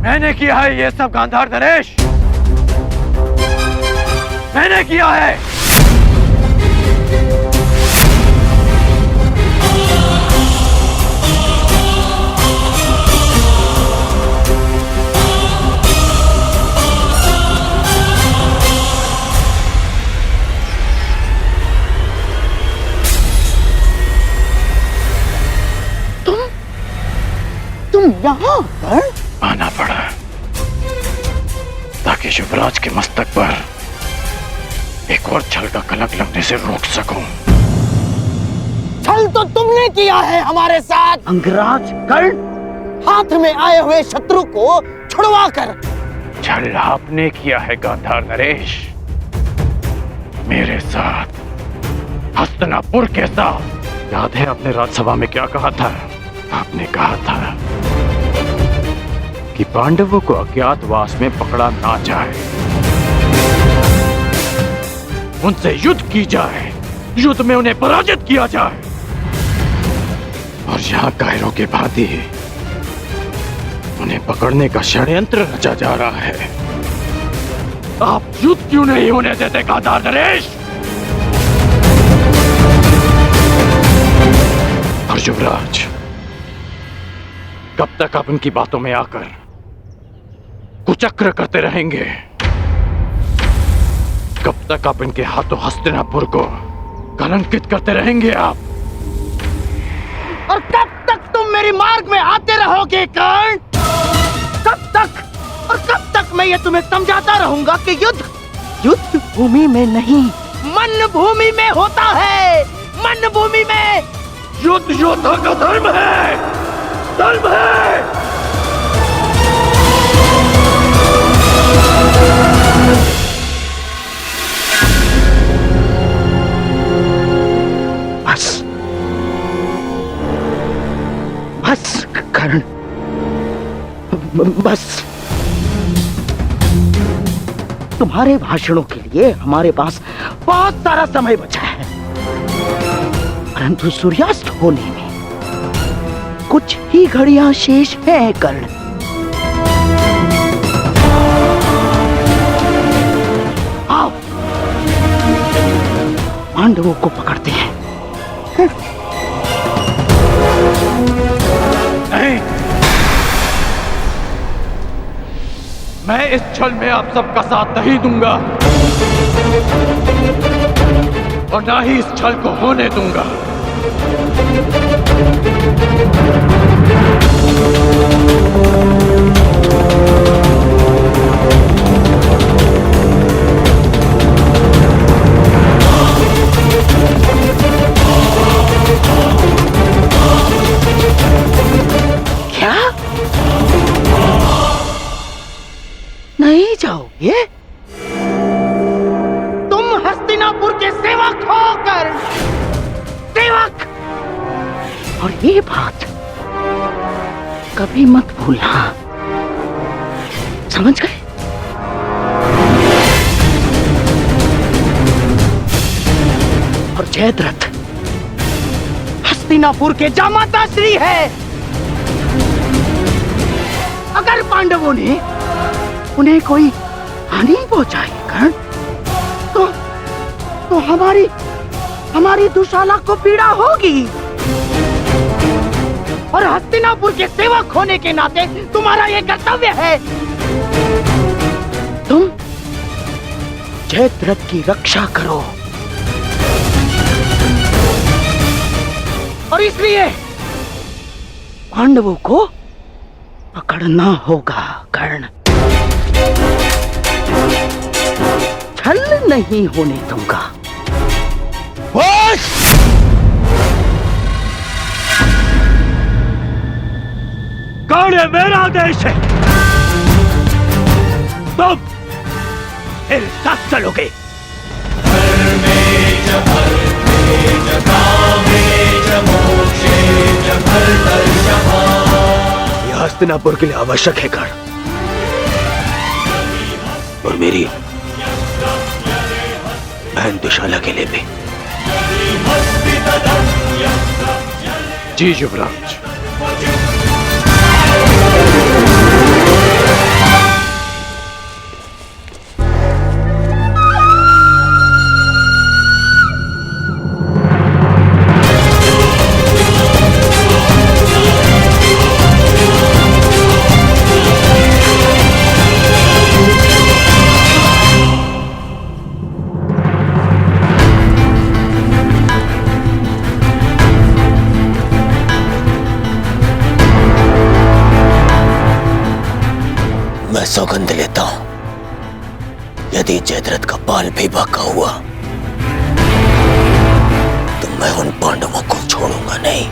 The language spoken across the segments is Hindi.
मैंने किया है ये सब गांधार नरेश, मैंने किया है। तुम यहाँ पर? आना पड़ा ताकि युवराज के मस्तक पर एक और छल का कलंक लगने से रोक सकूं। छल तो तुमने किया है हमारे साथ अंगराज कर्ण, हाथ में आए हुए शत्रु को छुड़वा कर। छल आपने किया है गांधार नरेश, मेरे साथ, हस्तिनापुर के साथ। याद है आपने राज्यसभा में क्या कहा था? आपने कहा था कि पांडवों को अज्ञातवास में पकड़ा ना जाए, उनसे युद्ध की जाए, युद्ध में उन्हें पराजित किया जाए। और यहाँ कायरों के भांति उन्हें पकड़ने का षड्यंत्र रचा जा रहा है। आप युद्ध क्यों नहीं होने देते गांधार नरेश? और युवराज, कब तक आप इनकी बातों में आकर कुचक्र करते रहेंगे? कब तक आप इनके हाथों हस्तिनापुर को कलंकित करते रहेंगे आप? और कब तक तुम मेरे मार्ग में आते रहोगे कर्ण? कब तक? और कब तक मैं ये तुम्हें समझाता रहूंगा कि युद्ध भूमि में नहीं, मन भूमि में होता है। मन भूमि में युद्ध योद्धा का धर्म है, धर्म है। बस कर्ण, बस। तुम्हारे भाषणों के लिए हमारे पास बहुत सारा समय बचा है, परंतु सूर्यास्त होने में कुछ ही घड़ियां शेष हैं कर्ण। आओ पांडवों को पकड़ते हैं। नहीं, मैं इस छल में आप सबका साथ नहीं दूंगा और ना ही इस छल को होने दूंगा। क्या? नहीं जाओगे? तुम हस्तिनापुर के सेवक होकर, सेवक। और ये बात कभी मत भूलना, समझ गए? और जयद्रथ हस्तिनापुर के जामाता श्री है। अगर पांडवों ने उन्हें कोई हानि पहुंचाई कर्ण, तो हमारी दुशाला को पीड़ा होगी। और हस्तिनापुर के सेवक होने के नाते तुम्हारा यह कर्तव्य है। तुम जयद्रथ की रक्षा करो। और इसलिए पांडवों को पकड़ना होगा कर्ण। छल नहीं होने दूंगा। कर्ण मेरा देश है, तुम मेरे साथ चलोगे। यह हस्तिनापुर के लिए आवश्यक है कर्ण, और मेरी बहन दुशाला के लिए भी। जी युवराज। मैं सौगंध लेता हूं, यदि जयद्रथ का बाल भी बाका हुआ तो मैं उन पांडवों को छोड़ूंगा नहीं।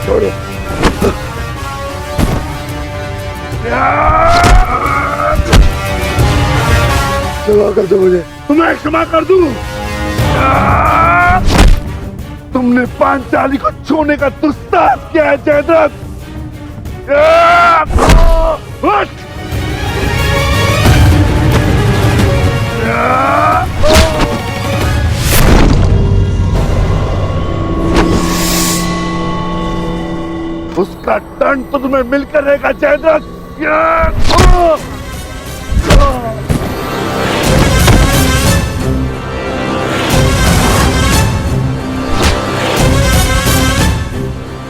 छोड़ो। क्षमा कर दो मुझे, तुम्हें क्षमा कर दूं। तुमने पांचाली को छूने का दुस्साहस किया है जयद्रथ। उसका दंड तो तुम्हें मिलकर रहेगा जयद्रथ।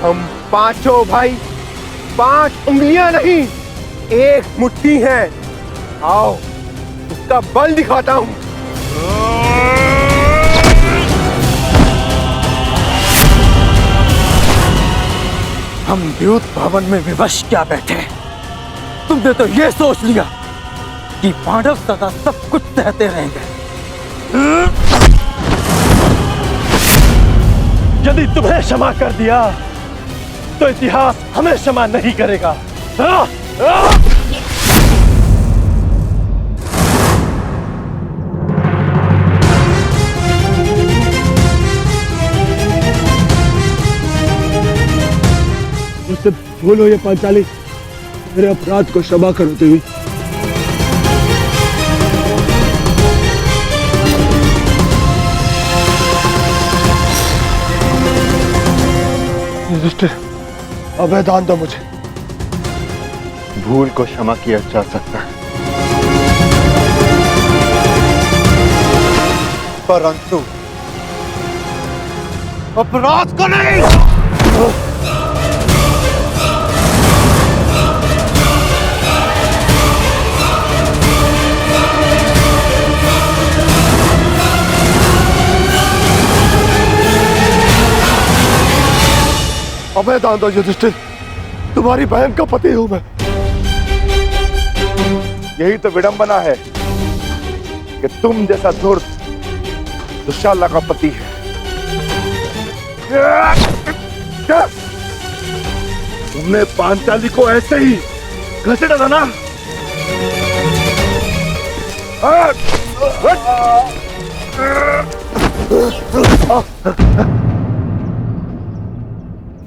हम पांचों भाई 5 उंगलियां नहीं, एक मुट्ठी है। आओ उसका बल दिखाता हूं। हम द्यूत भवन में विवश क्या बैठे, तुमने तो ये सोच लिया कि पांडव सदा सब कुछ सहते रहेंगे। यदि तुम्हें क्षमा कर दिया तो इतिहास हमें क्षमा नहीं करेगा। मुझसे भूलो ये पांचाली, मेरे अपराध को क्षमा करो देवी। युधिष्ठिर, अभय दान दो मुझे। भूल को क्षमा किया जा सकता है, परंतु अपराध को नहीं। अभय दान दो युधिष्ठिर, तुम्हारी बहन का पति हूं मैं। यही तो विडंबना है कि तुम जैसा धूर्त दुशाला का पति है। क्या? तुमने पांचाली को ऐसे ही घसीटा था ना?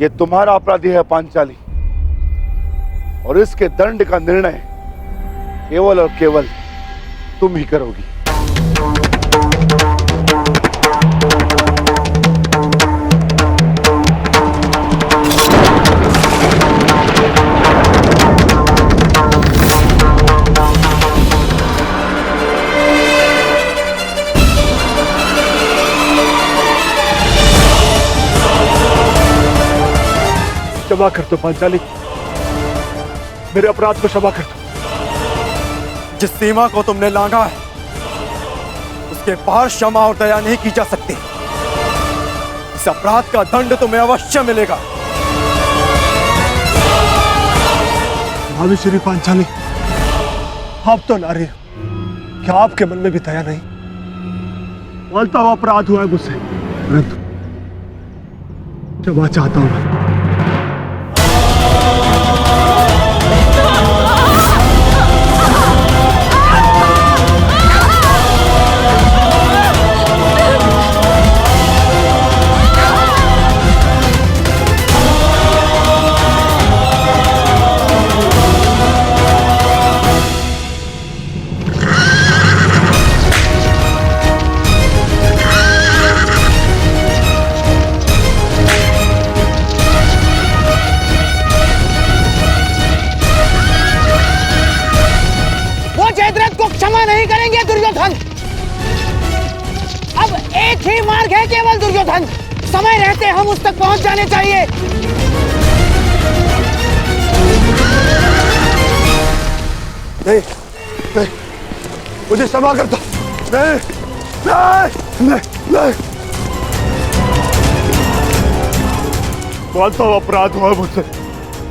ये तुम्हारा अपराधी है पांचाली, और इसके दंड का निर्णय केवल और केवल तुम ही करोगी। क्षमा कर दो पांचाली, मेरे अपराध को क्षमा कर दो। जिस सीमा को तुमने लांघा है उसके पार क्षमा और दया नहीं की जा सकती। इस अपराध का दंड तुम्हें अवश्य मिलेगा। भाभी श्री पांचाली, आप तो नारी हो, क्या आपके मन में भी दया नहीं? बोलता हुआ अपराध हुआ है मुझसे, परंतु क्षमा चाहता हूं। क्षमा नहीं करेंगे दुर्योधन। अब एक ही मार्ग है केवल दुर्योधन, समय रहते हम उस तक पहुंच जाने चाहिए। नहीं नहीं, मुझे क्षमा कर दो। नहीं नहीं नहीं नहीं, मानता हूं अपराध हुआ मुझसे,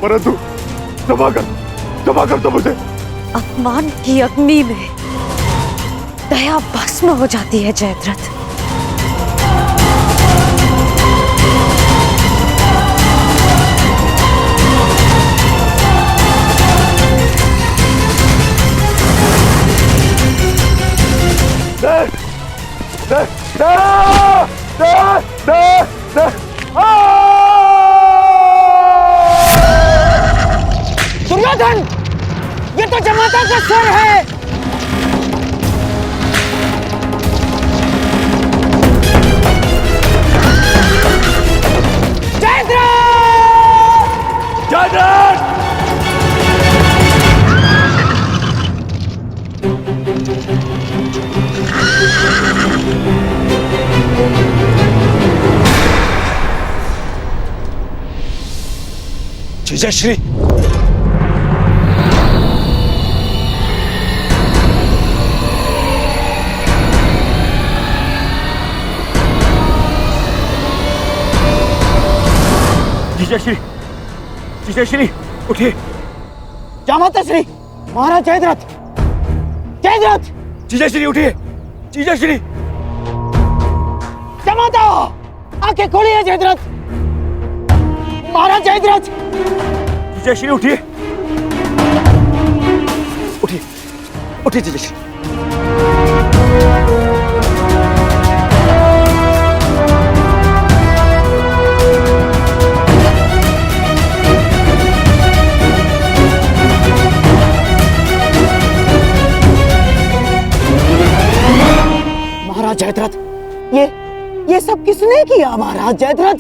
परंतु क्षमा कर दो मुझे। अपमान की अग्नि में दया भस्म हो जाती है जयद्रथ। दुर्योधन, ये तो जमाता का स्वर है। जीजाश्री, जीजाश्री उठिए। जामाता श्री, महाराज जयद्रथ, जयद्रथ। जीजाश्री उठिए। जीजाश्री, जामाता, आंखें खोलिए जयद्रथ। महाराज जयद्रथ। जीजाश्री उठिए। उठिए उठिए जीजाश्री। महाराज जयद्रथ, ये सब किसने किया? महाराज जयद्रथ,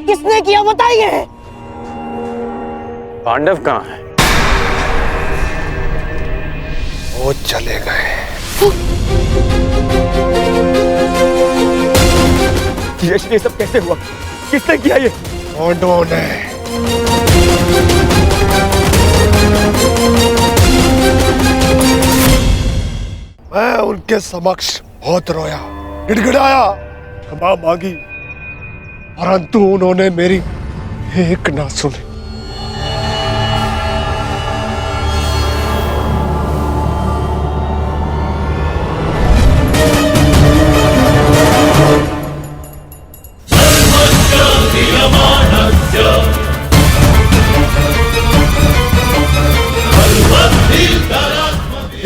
किसने किया बताइए। पांडव कहाँ है? वो चले गए। ये सब कैसे हुआ? किसने किया ये? पांडवों ने। मैं उनके समक्ष बहुत रोया, गिड़गिड़ाया, क्षमा मांगी, परंतु उन्होंने मेरी एक ना सुनी।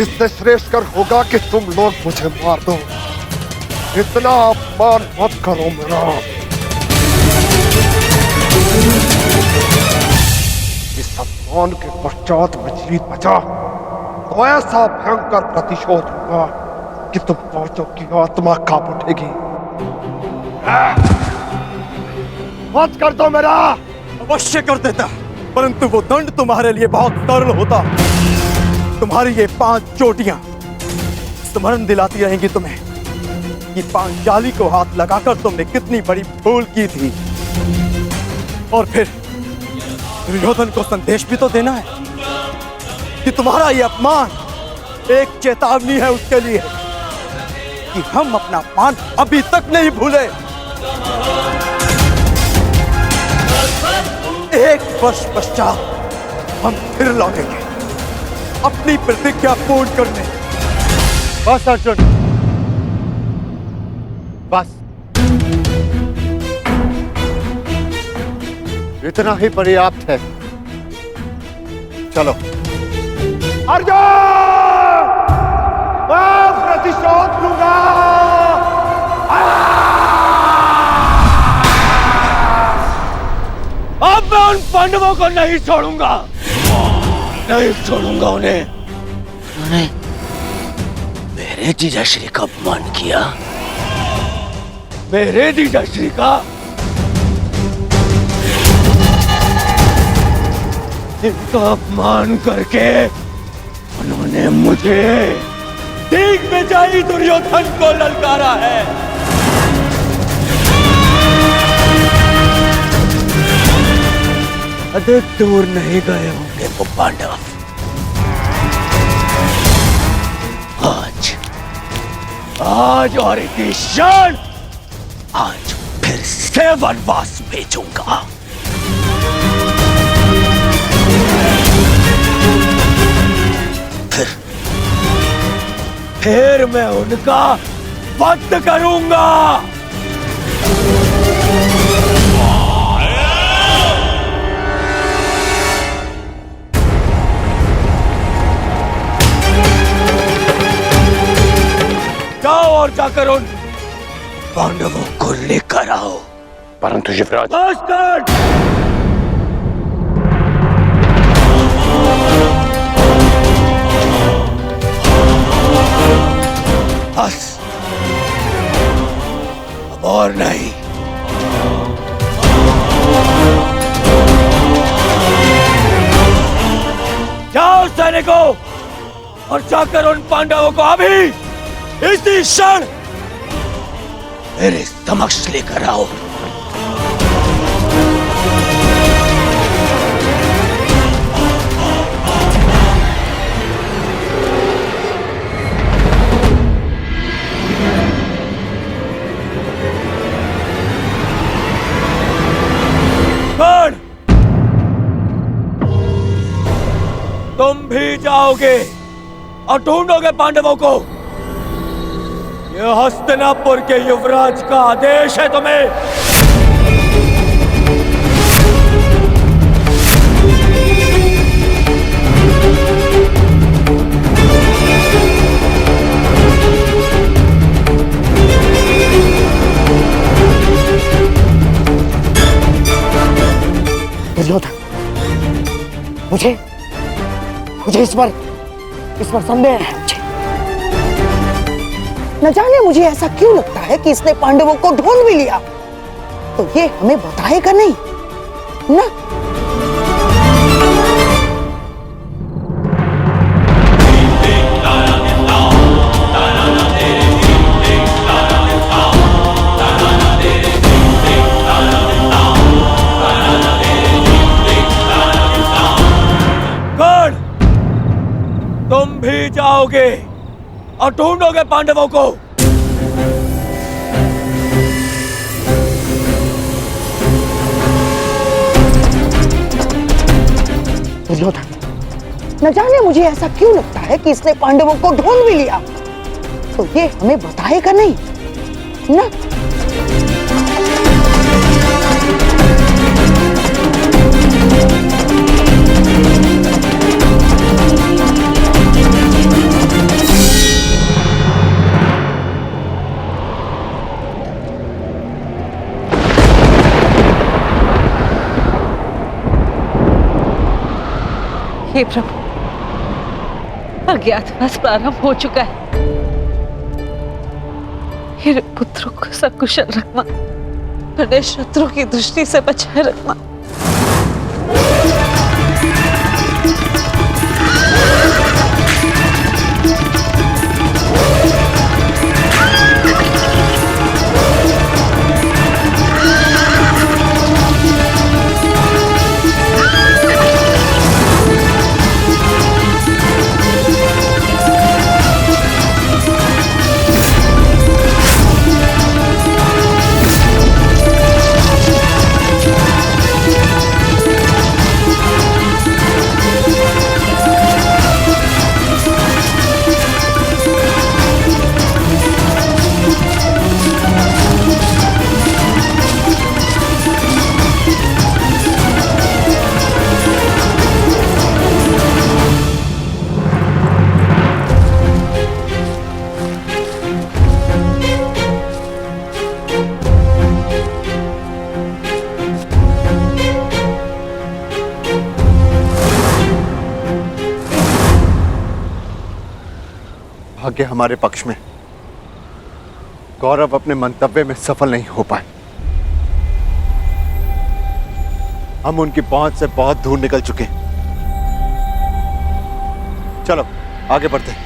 इससे श्रेष्ठकर होगा कि तुम लोग मुझे मार दो। इतना अपमान मत करो मेरा। इस अपमान के पश्चात मैं जीत बचा तो ऐसा भयंकर प्रतिशोध होगा कि तुम पांचों की आत्मा कांप उठेगी। मत कर दो मेरा। अवश्य कर देता, परंतु वो दंड तुम्हारे लिए बहुत सरल होता। तुम्हारी ये 5 चोटियां स्मरण दिलाती रहेंगी तुम्हें कि पांचाली को हाथ लगाकर तुमने कितनी बड़ी भूल की थी। और फिर दुर्योधन को संदेश भी तो देना है कि तुम्हारा ये अपमान एक चेतावनी है उसके लिए कि हम अपना अपमान अभी तक नहीं भूले। 1 वर्ष पश्चात हम फिर लौटेंगे अपनी प्रतिज्ञा पूर्ण करने। बस अर्जुन, बस इतना ही पर्याप्त है। चलो। अर्जुन, मैं प्रतिशोध लूंगा। अब मैं उन पांडवों को नहीं छोड़ूंगा, नहीं छोड़ूंगा उन्हें। उन्होंने मेरे जीजाश्री का अपमान किया। मेरे जीजाश्री का? इनका अपमान करके उन्होंने मुझे दिग्विजयी दुर्योधन को ललकारा है। ज्यादा दूर नहीं गए होंगे वो पांडव। आज और इसी क्षण आज फिर से वनवास भेजूंगा। फिर मैं उनका वध करूंगा। जाओ और जाकर उन पांडवों को लेकर आओ। परंतु युवराज, बस अब और नहीं। जाओ सैनिकों और जाकर उन पांडवों को अभी इसी क्षण मेरे समक्ष लेकर आओ। कौन? तुम भी जाओगे और ढूंढोगे पांडवों को। यह हस्तिनापुर के युवराज का आदेश है तुम्हें। दुर्योधन, मुझे इस पर संदेह है। मुझे न जाने मुझे ऐसा क्यों लगता है कि इसने पांडवों को ढूंढ भी लिया, तो ये हमें बताएगा नहीं ना। कौन? तुम भी जाओगे और ढूंढोगे पांडवों को। दुर्योधन, न जाने मुझे ऐसा क्यों लगता है कि इसने पांडवों को ढूंढ भी लिया, तो ये हमें बताएगा नहीं ना। हे प्रभु, अज्ञातवास प्रारंभ हो चुका है। मेरे पुत्रों को सकुशल रखना, अपने शत्रु की दृष्टि से बचाए रखना। भाग्य हमारे पक्ष में। गौरव अपने मंतव्य में सफल नहीं हो पाए। हम उनकी पहुंच से बहुत दूर निकल चुके। चलो आगे बढ़ते हैं।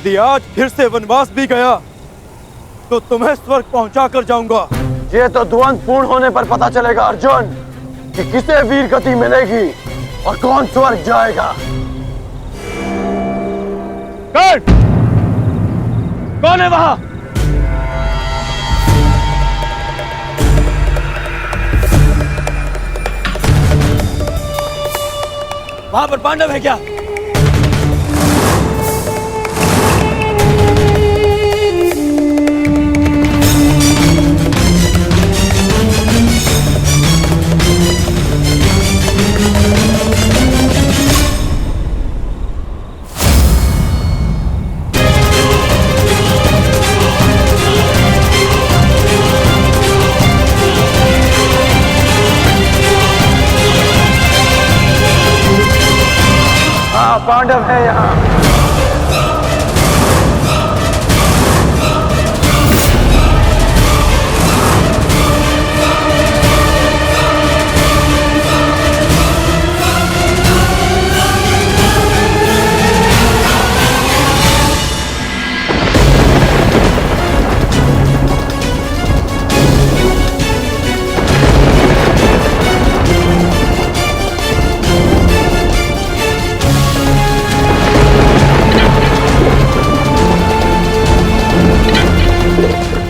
यदि आज फिर से वनवास भी गया तो तुम्हें स्वर्ग पहुंचा कर जाऊंगा। ये तो द्वंद पूर्ण होने पर पता चलेगा अर्जुन कि किसे वीर गति मिलेगी और कौन स्वर्ग जाएगा। कौन है वहां? वहां पर पांडव है क्या? पांडव है यहाँ।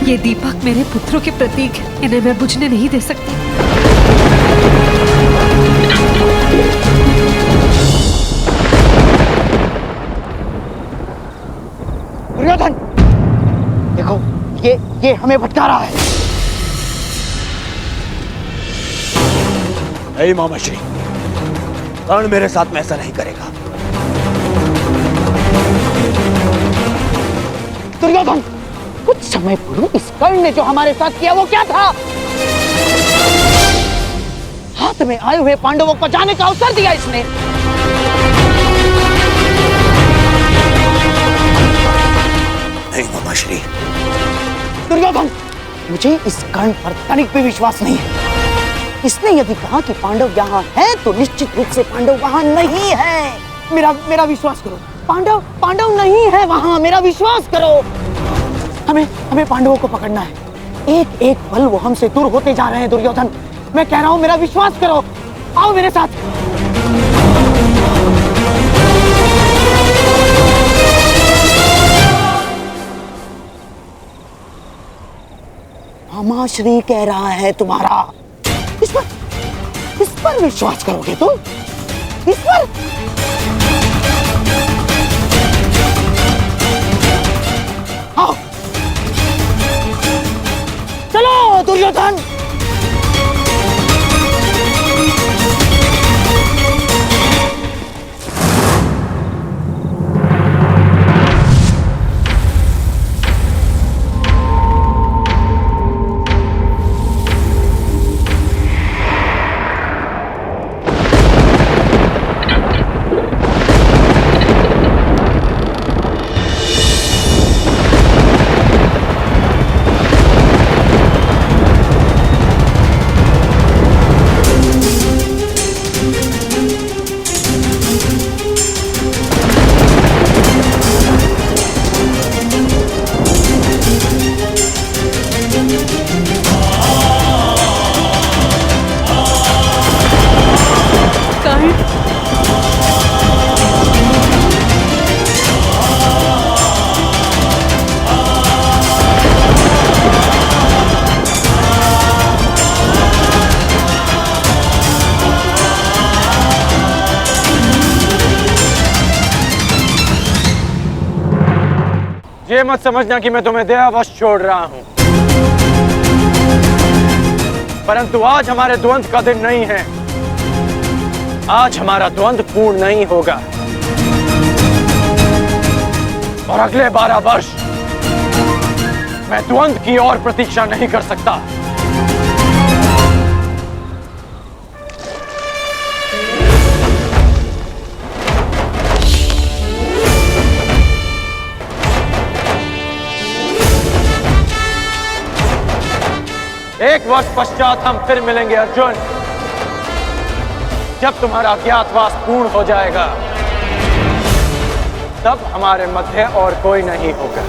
ये दीपक मेरे पुत्रों के प्रतीक है, इन्हें मैं बुझने नहीं दे सकती। दुर्योधन, देखो ये हमें भटका रहा है। नहीं मामाश्री, कर्ण मेरे साथ में ऐसा नहीं करेगा। दुर्योधन, कुछ समय पूर्व इस कर्ण ने जो हमारे साथ किया वो क्या था? हाथ में आए हुए पांडवों को जाने का अवसर दिया इसने। नहीं मामाश्री। दुर्योधन, मुझे इस कर्ण पर तनिक भी विश्वास नहीं है। इसने यदि कहा कि पांडव यहाँ हैं, तो निश्चित रूप से पांडव वहाँ नहीं है। मेरा विश्वास करो, पांडव नहीं है वहाँ, मेरा विश्वास करो। हमें पांडवों को पकड़ना है। एक एक पल वो हमसे दूर होते जा रहे हैं। दुर्योधन, मैं कह रहा हूं, मेरा विश्वास करो, आओ मेरे साथ। मामाश्री कह रहा है तुम्हारा, इस पर विश्वास करोगे तुम? इस पर? आओ चलो दुर्योधन। ये मत समझना कि मैं तुम्हें दयावश छोड़ रहा हूं, परंतु आज हमारे द्वंद का दिन नहीं है। आज हमारा द्वंद पूर्ण नहीं होगा और अगले 12 वर्ष मैं द्वंद की और प्रतीक्षा नहीं कर सकता। एक वर्ष पश्चात हम फिर मिलेंगे अर्जुन, जब तुम्हारा अज्ञातवास पूर्ण हो जाएगा। तब हमारे मध्य और कोई नहीं होगा।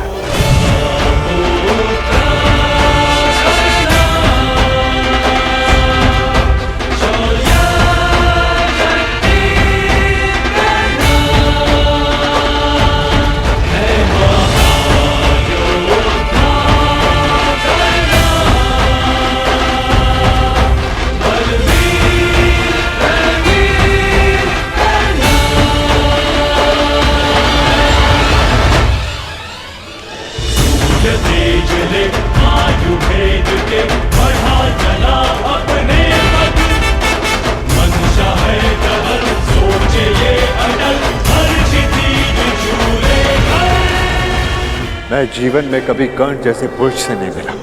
मैं जीवन में कभी कर्ण जैसे पुरुष से नहीं मिला।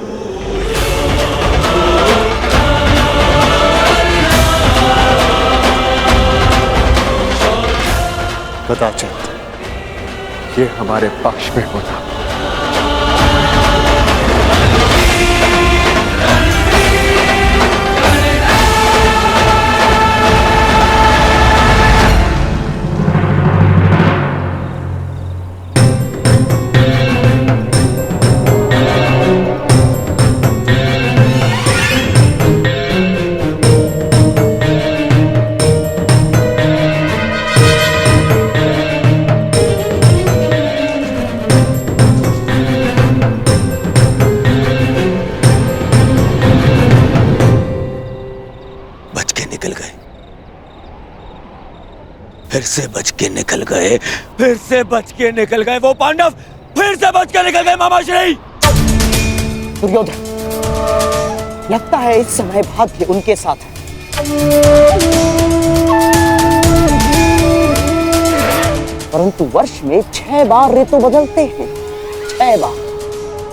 कदाचित ये हमारे पक्ष में होता। फिर से बच के निकल गए, फिर से बच के निकल गए वो पांडव, फिर से बच के निकल गए मामाश्री। दुर्योधन, लगता है इस समय भाग्य उनके साथ है। परंतु वर्ष में 6 बार ऋतु बदलते हैं, 6 बार।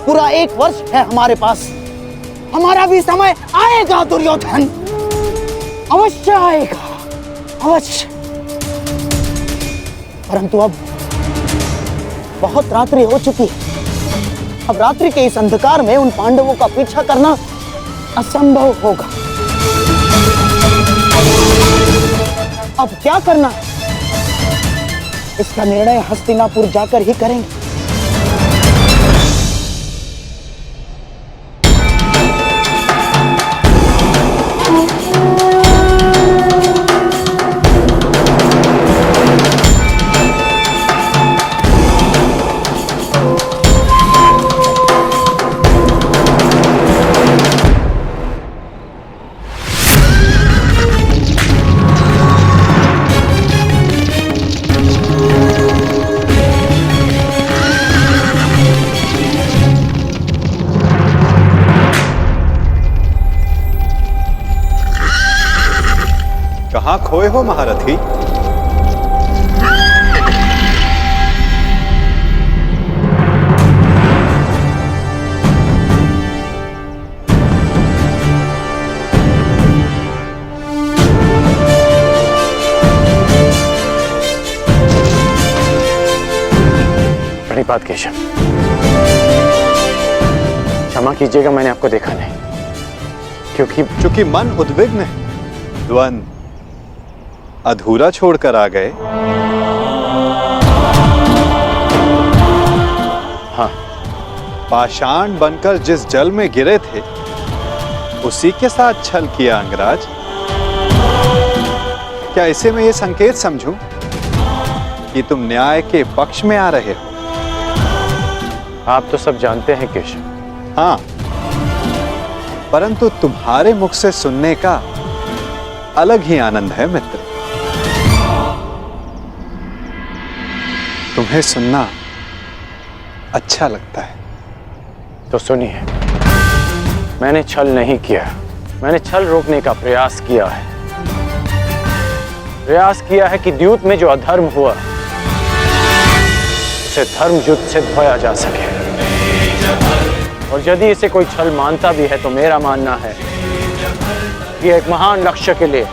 पूरा 1 वर्ष है हमारे पास। हमारा भी समय आएगा दुर्योधन, अवश्य आएगा, अवश्य। परंतु अब बहुत रात्रि हो चुकी है। अब रात्रि के इस अंधकार में उन पांडवों का पीछा करना असंभव होगा। अब क्या करना है, इसका निर्णय हस्तिनापुर जाकर ही करेंगे। कहाँ खोए हो महारथी? प्रणिपात केशव, क्षमा कीजिएगा, मैंने आपको देखा नहीं। क्योंकि मन उद्विग्न है, द्वंद्व अधूरा छोड़कर आ गए। हाँ, पाषाण बनकर जिस जल में गिरे थे उसी के साथ छल किया अंगराज। क्या इसे मैं ये संकेत समझूं कि तुम न्याय के पक्ष में आ रहे हो? आप तो सब जानते हैं केशव। हाँ, परंतु तुम्हारे मुख से सुनने का अलग ही आनंद है मित्र। तुम्हें सुनना अच्छा लगता है तो सुनिए, मैंने छल नहीं किया, मैंने छल रोकने का प्रयास किया है। प्रयास किया है कि द्यूत में जो अधर्म हुआ उसे धर्म युद्ध से धोया जा सके। और यदि इसे कोई छल मानता भी है तो मेरा मानना है कि एक महान लक्ष्य के लिए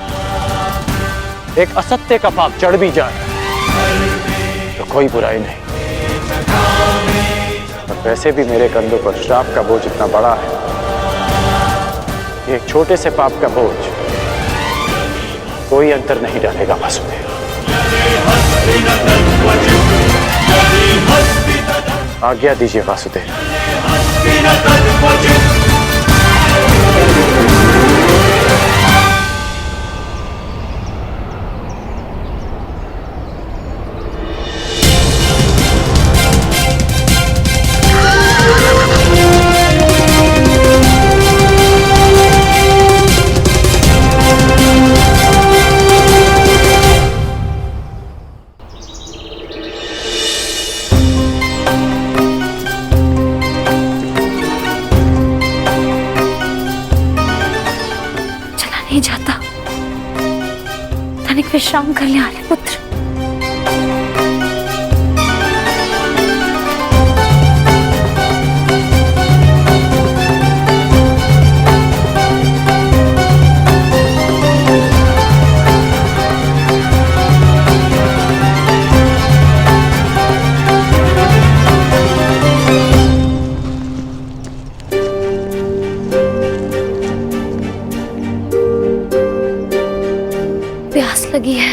एक असत्य का पाप चढ़ भी जाए तो कोई बुराई नहीं। और वैसे भी मेरे कंधों पर श्राप का बोझ इतना बड़ा है कि एक छोटे से पाप का बोझ कोई अंतर नहीं डालेगा वासुदेव। आज्ञा दीजिए वासुदेव। नहीं जाता। तनिक विश्राम कर ले आर्य पुत्र। प्यास लगी है।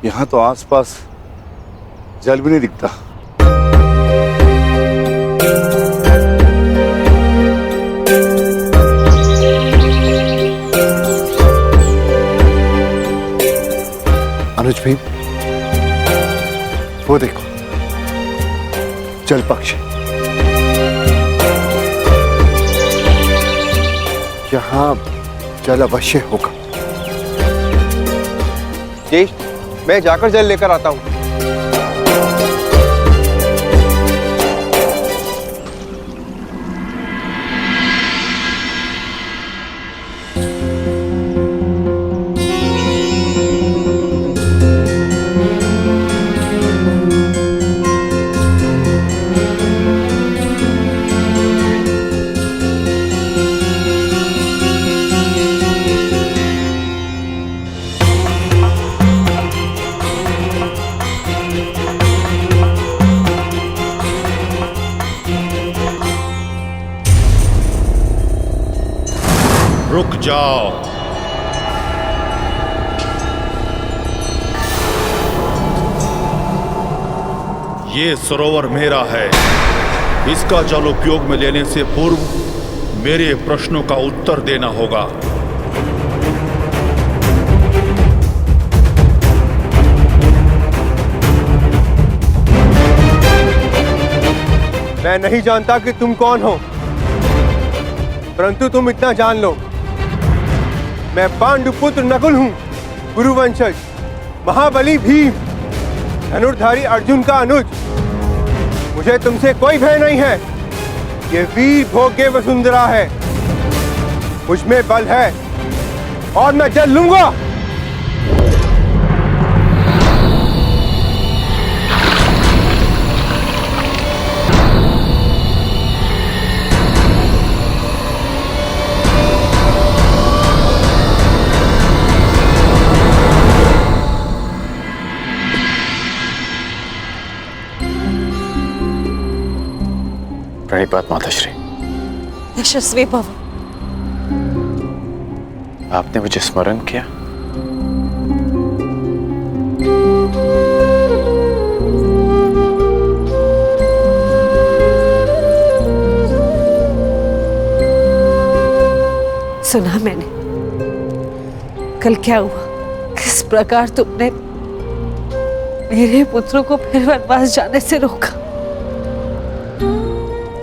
यहाँ तो आसपास जल भी नहीं दिखता। अनुज भाई, वो देखो, जल पक्षी। यहाँ जल अवश्य होगा। जी, मैं जाकर जल लेकर आता हूँ। रुक जाओ। ये सरोवर मेरा है। इसका जल उपयोग में लेने से पूर्व मेरे प्रश्नों का उत्तर देना होगा। मैं नहीं जानता कि तुम कौन हो, परंतु तुम इतना जान लो, मैं पांडुपुत्र नकुल हूं, गुरुवंशज, महाबली भीम, धनुर्धारी अर्जुन का अनुज। मुझे तुमसे कोई भय नहीं है। ये वीर भोग्य वसुंधरा है। मुझ में बल है और मैं जल लूंगा। प्रणिपात माताश्री। यशस्वी भव। आपने मुझे स्मरण किया। सुना मैंने। कल क्या हुआ, किस प्रकार तुमने मेरे पुत्रों को फिर वनवास जाने से रोका।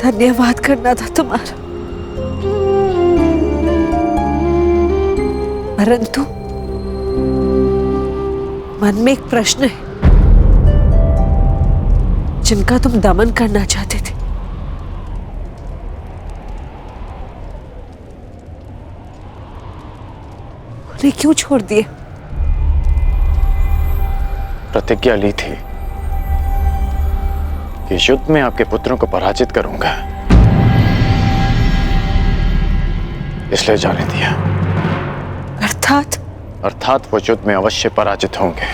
धन्यवाद करना था तुम्हारा, परंतु मन में एक प्रश्न है जिनका तुम दमन करना चाहते थे। उन्हें क्यों छोड़ दिए? प्रतिज्ञा ली थी कि युद्ध में आपके पुत्रों को पराजित करूंगा, इसलिए जाने दिया। अर्थात वो युद्ध में अवश्य पराजित होंगे।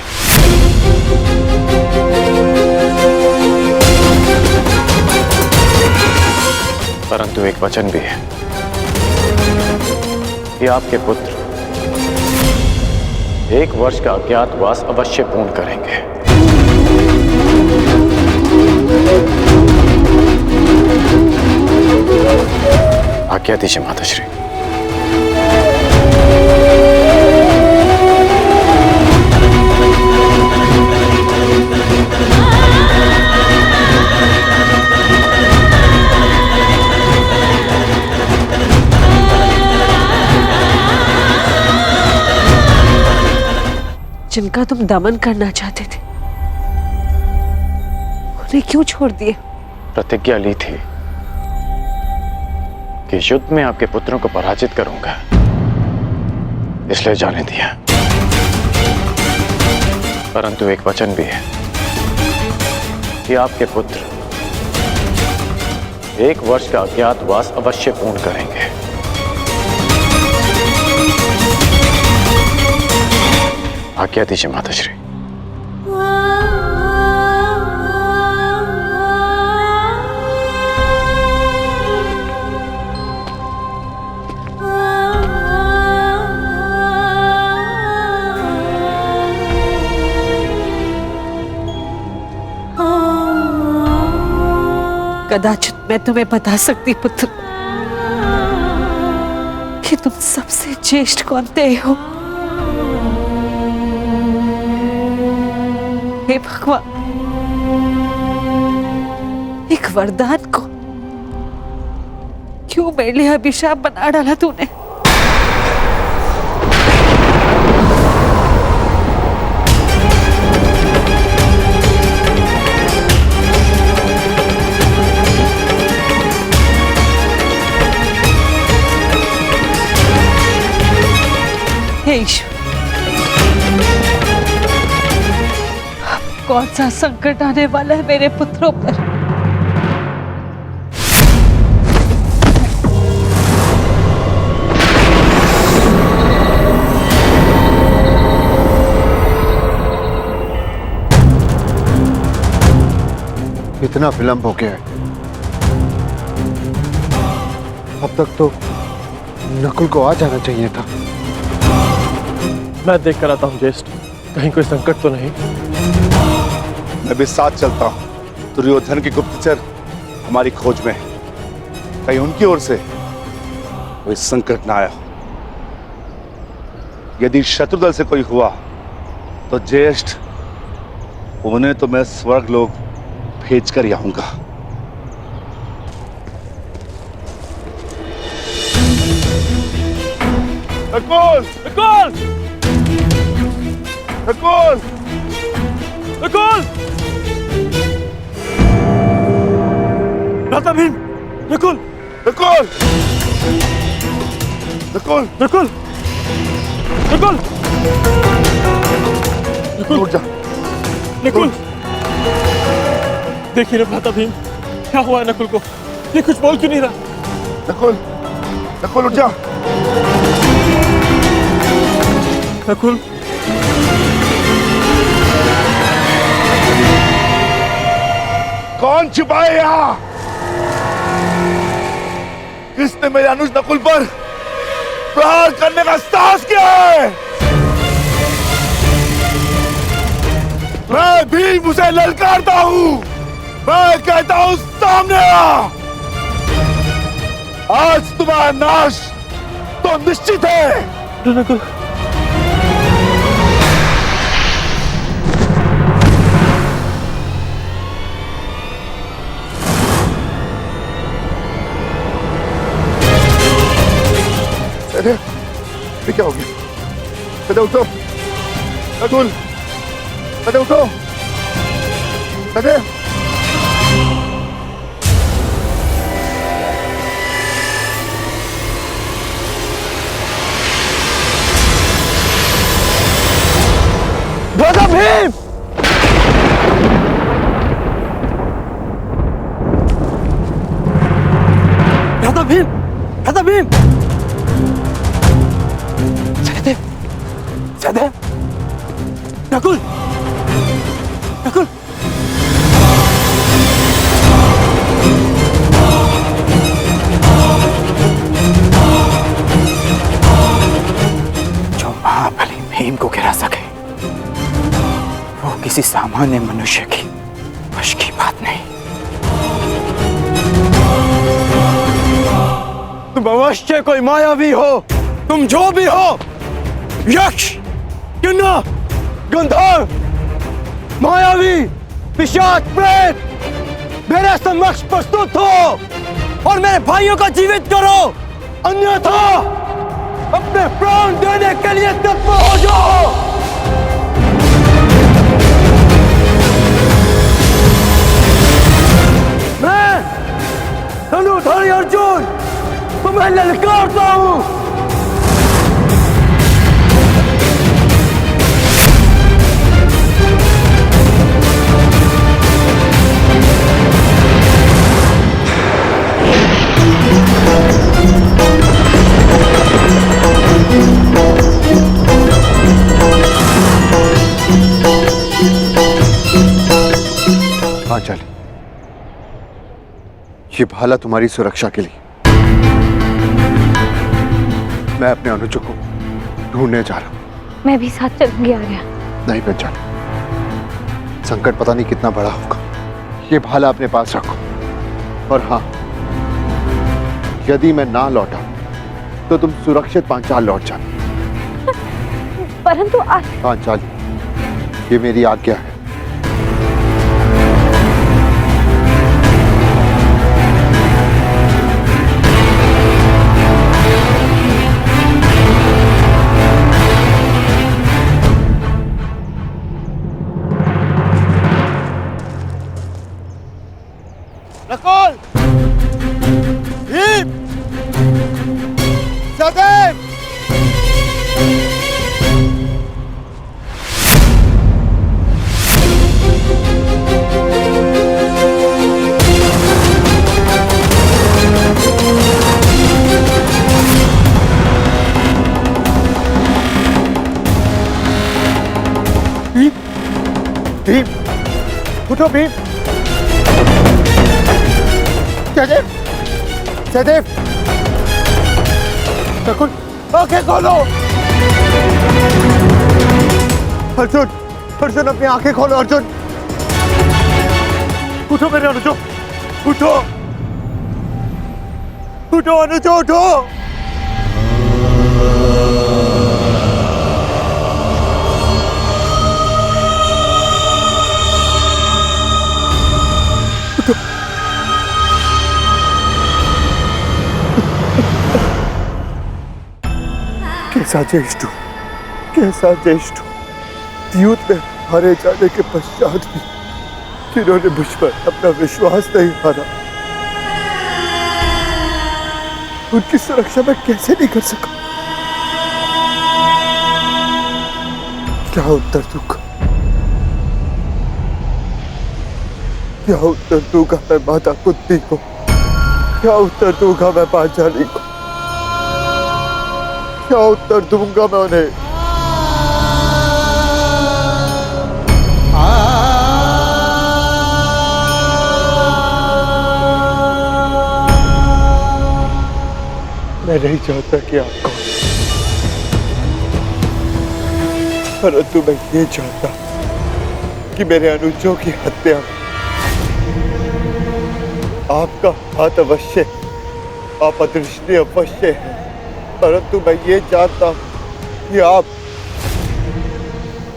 परंतु एक वचन भी है कि आपके पुत्र 1 वर्ष का अज्ञातवास अवश्य पूर्ण करेंगे। आज्ञा दीजिए माताश्री। जिनका तुम दमन करना चाहते थे उन्हें क्यों छोड़ दिए? प्रतिज्ञा ली थी कि युद्ध में आपके पुत्रों को पराजित करूंगा, इसलिए जाने दिया। परंतु एक वचन भी है कि आपके पुत्र 1 वर्ष का अज्ञातवास अवश्य पूर्ण करेंगे। आज्ञा दीजिए माताश्री। कदाचित मैं तुम्हें बता सकती पुत्र कि तुम सबसे ज्येष्ठ कौनते हो। हे भगवान, एक वरदान को क्यों मेरे लिए अभिशाप बना डाला तूने? हे ईश्वर, कौन सा संकट आने वाला है मेरे पुत्रों पर? इतना विलंब हो गया है। अब तक तो नकुल को आ जाना चाहिए था। मैं देख कर आता हूँ ज्येष्ठ, कहीं कोई संकट तो नहीं। मैं भी साथ चलता हूँ। दुर्योधन के गुप्तचर हमारी खोज में, कहीं उनकी ओर से कोई संकट ना आया। यदि शत्रुदल से कोई हुआ तो ज्येष्ठ, उन्हें तो मैं स्वर्ग लोक भेज कर ही आऊंगा। नकुल! नकुल! नकुल! नकुल! भ्राता भीम! नकुल! नकुल! नकुल! नकुल! नकुल! नकुल! उठ जा। नकुल! देखिए ना भ्राता भीम, क्या हुआ है नकुल को? ये कुछ बोल क्यों नहीं रहा? नकुल! नकुल उठ जा। नकुल! कौन छिपाए यहाँ? किसने मेरे अनुज नकुल पर प्रहार करने का साहस किया है? मैं भीम उसे ललकारता हूँ। मैं कहता हूँ सामने आ। आज तुम्हारा नाश तो निश्चित है। नकुल! अरे ये क्या हो गया? कदे उठो नकुल, कदे उठो, कदे। भ्राता भीम! भ्राता भीम! भ्राता भीम! सहदेव! सहदेव! नकुल! नकुल! सामान्य मनुष्य की वश की बात नहीं। तुम अवश्य कोई मायावी हो, तुम जो भी हो, यक्ष, किन्नर, गंधर्व, मायावी, पिशाच, प्रेत, मेरे समक्ष प्रस्तुत हो और मेरे भाइयों को जीवित करो, अन्यथा अपने प्राण देने के लिए तत्पर हो जाओ। मैं धनुर्धारी अर्जुन तुम्हें ललकारता हूं। पांचाली, ये भाला तुम्हारी सुरक्षा के लिए। मैं अपने अनुजों को ढूंढने जा रहा हूं। मैं भी साथ चलूंगी आर्या। नहीं पांचाली, संकट पता नहीं कितना बड़ा होगा। ये भाला अपने पास रखो। और हाँ, यदि मैं ना लौटा तो तुम सुरक्षित पांचाल लौट जाना। परंतु पांचाली, ये मेरी आज्ञा है। नकुल, भीम, सहदेव, भीम, उठो भीम। सहदेव, सहदेव, नकुल, आंखें खोलो। अर्जुन, अर्जुन अपनी आंखें खोलो। अर्जुन, उठो मेरे अनुजो, उठो, उठो अनुजो, उठो। कैसा ज्येष्ठ, कैसा ज्येष्ठ। युद्ध में हारे जाने के पश्चात भी जिन्होंने मुझ पर अपना विश्वास नहीं हारा, उनकी सुरक्षा मैं कैसे नहीं कर सका। क्या उत्तर दूंगा, क्या उत्तर दूंगा मैं माता कुंती को, क्या उत्तर दूंगा मैं पांचाली को, क्या उत्तर दूंगा मैं उन्हें। मैं नहीं चाहता कि आप कहो, परंतु मैं ये चाहता कि मेरे अनुजों की हत्या आपका हाथ अवश्य, आप अदृष्टि अवश्य है, परंतु मैं ये जानता हूं कि आप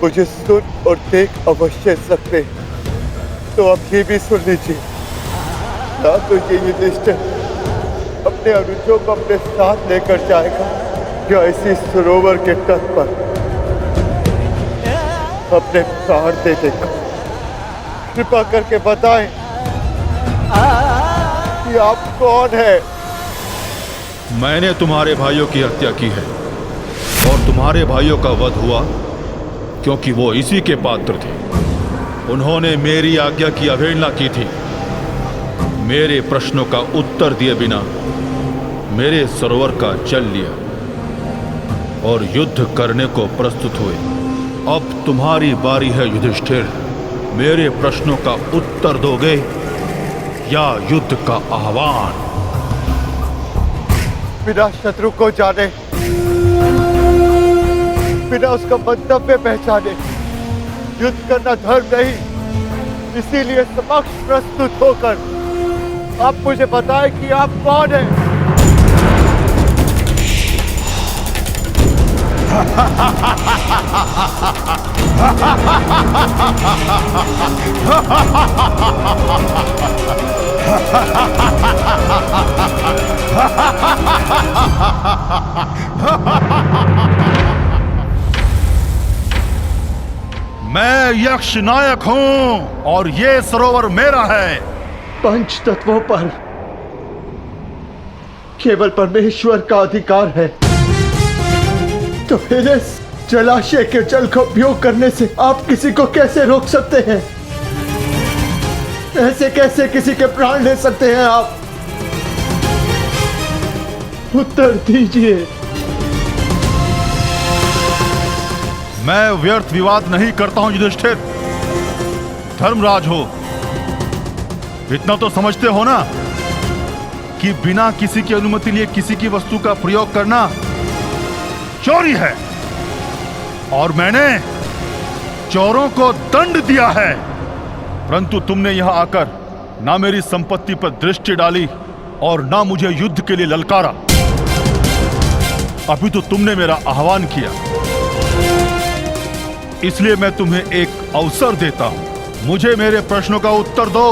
मुझे सुन और देख अवश्य सकते हैं। तो आप ये भी सुन लीजिए, ना तो ये युधिष्ठिर अपने अनुजों को अपने साथ लेकर जाएगा या इसी सरोवर के तट पर अपने प्राण दे देगा। कृपा करके बताएं कि आप कौन है। मैंने तुम्हारे भाइयों की हत्या की है और तुम्हारे भाइयों का वध हुआ क्योंकि वो इसी के पात्र थे। उन्होंने मेरी आज्ञा की अवहेलना की थी। मेरे प्रश्नों का उत्तर दिए बिना मेरे सरोवर का जल लिया और युद्ध करने को प्रस्तुत हुए। अब तुम्हारी बारी है युधिष्ठिर, मेरे प्रश्नों का उत्तर दोगे या युद्ध का आह्वान? बिना शत्रु को जाने, बिना उसका मंतव्य पहचाने युद्ध करना धर्म नहीं, इसीलिए समक्ष प्रस्तुत होकर आप मुझे बताएं कि आप कौन हैं। मैं यक्ष नायक हूं और ये सरोवर मेरा है। पंच तत्वों पर केवल परमेश्वर का अधिकार है, तो फिर इस जलाशय के जल का उपयोग करने से आप किसी को कैसे रोक सकते हैं? ऐसे कैसे किसी के प्राण ले सकते हैं आप? उत्तर दीजिए। मैं व्यर्थ विवाद नहीं करता हूं युधिष्ठिर। धर्मराज हो, इतना तो समझते हो ना कि बिना किसी की अनुमति लिए किसी की वस्तु का प्रयोग करना चोरी है, और मैंने चोरों को दंड दिया है। परंतु तुमने यहां आकर ना मेरी संपत्ति पर दृष्टि डाली और ना मुझे युद्ध के लिए ललकारा। अभी तो तुमने मेरा आह्वान किया, इसलिए मैं तुम्हें एक अवसर देता हूं। मुझे मेरे प्रश्नों का उत्तर दो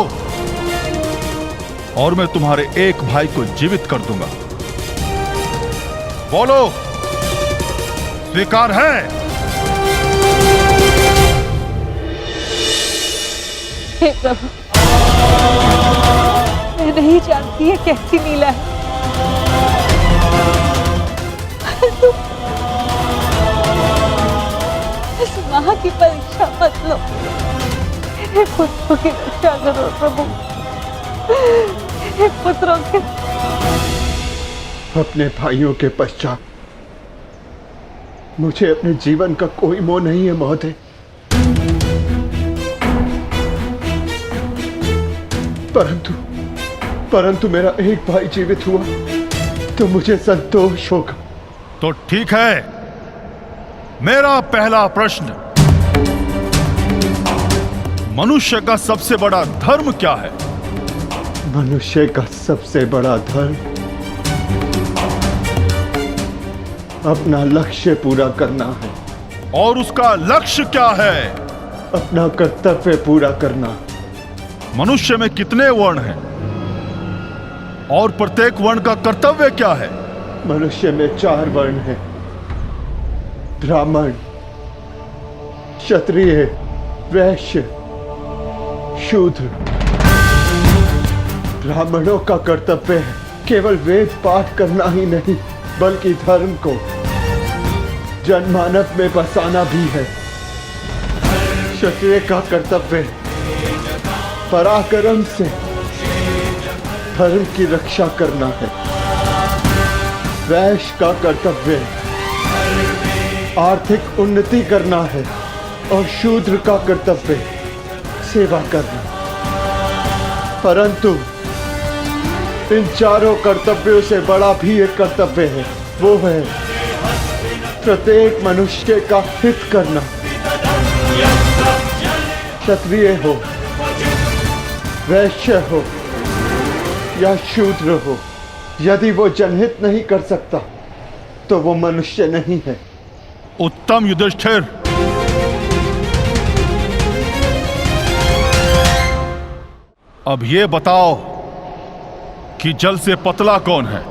और मैं तुम्हारे एक भाई को जीवित कर दूंगा। बोलो, स्वीकार है? हे प्रभु, मैं नहीं जानती है कैसी लीला है, परंतु इस मां की परीक्षा मत लो। मेरे पुत्रों की रक्षा करो प्रभु, मेरे पुत्रों के। अपने भाइयों के पश्चात मुझे अपने जीवन का कोई मोह नहीं है महोदय। परंतु मेरा एक भाई जीवित हुआ तो मुझे संतोष होगा। तो ठीक है, मेरा पहला प्रश्न, मनुष्य का सबसे बड़ा धर्म क्या है? मनुष्य का सबसे बड़ा धर्म अपना लक्ष्य पूरा करना है। और उसका लक्ष्य क्या है? अपना कर्तव्य पूरा करना। मनुष्य में कितने वर्ण हैं और प्रत्येक वर्ण का कर्तव्य क्या है? मनुष्य में 4 वर्ण हैं, ब्राह्मण, क्षत्रिय, वैश्य, शूद्र। ब्राह्मणों का कर्तव्य है केवल वेद पाठ करना ही नहीं, बल्कि धर्म को जनमानव में बसाना भी है। क्षत्रिय का कर्तव्य पराक्रम से धर्म की रक्षा करना है। वैश्य का कर्तव्य आर्थिक उन्नति करना है और शूद्र का कर्तव्य सेवा करना। परंतु इन चारों कर्तव्यों से बड़ा भी एक कर्तव्य है, वो है प्रत्येक मनुष्य का हित करना। क्षत्रिय हो, वैश्य हो या शूद्र हो, यदि वो जनहित नहीं कर सकता तो वो मनुष्य नहीं है। उत्तम युधिष्ठिर, अब ये बताओ कि जल से पतला कौन है?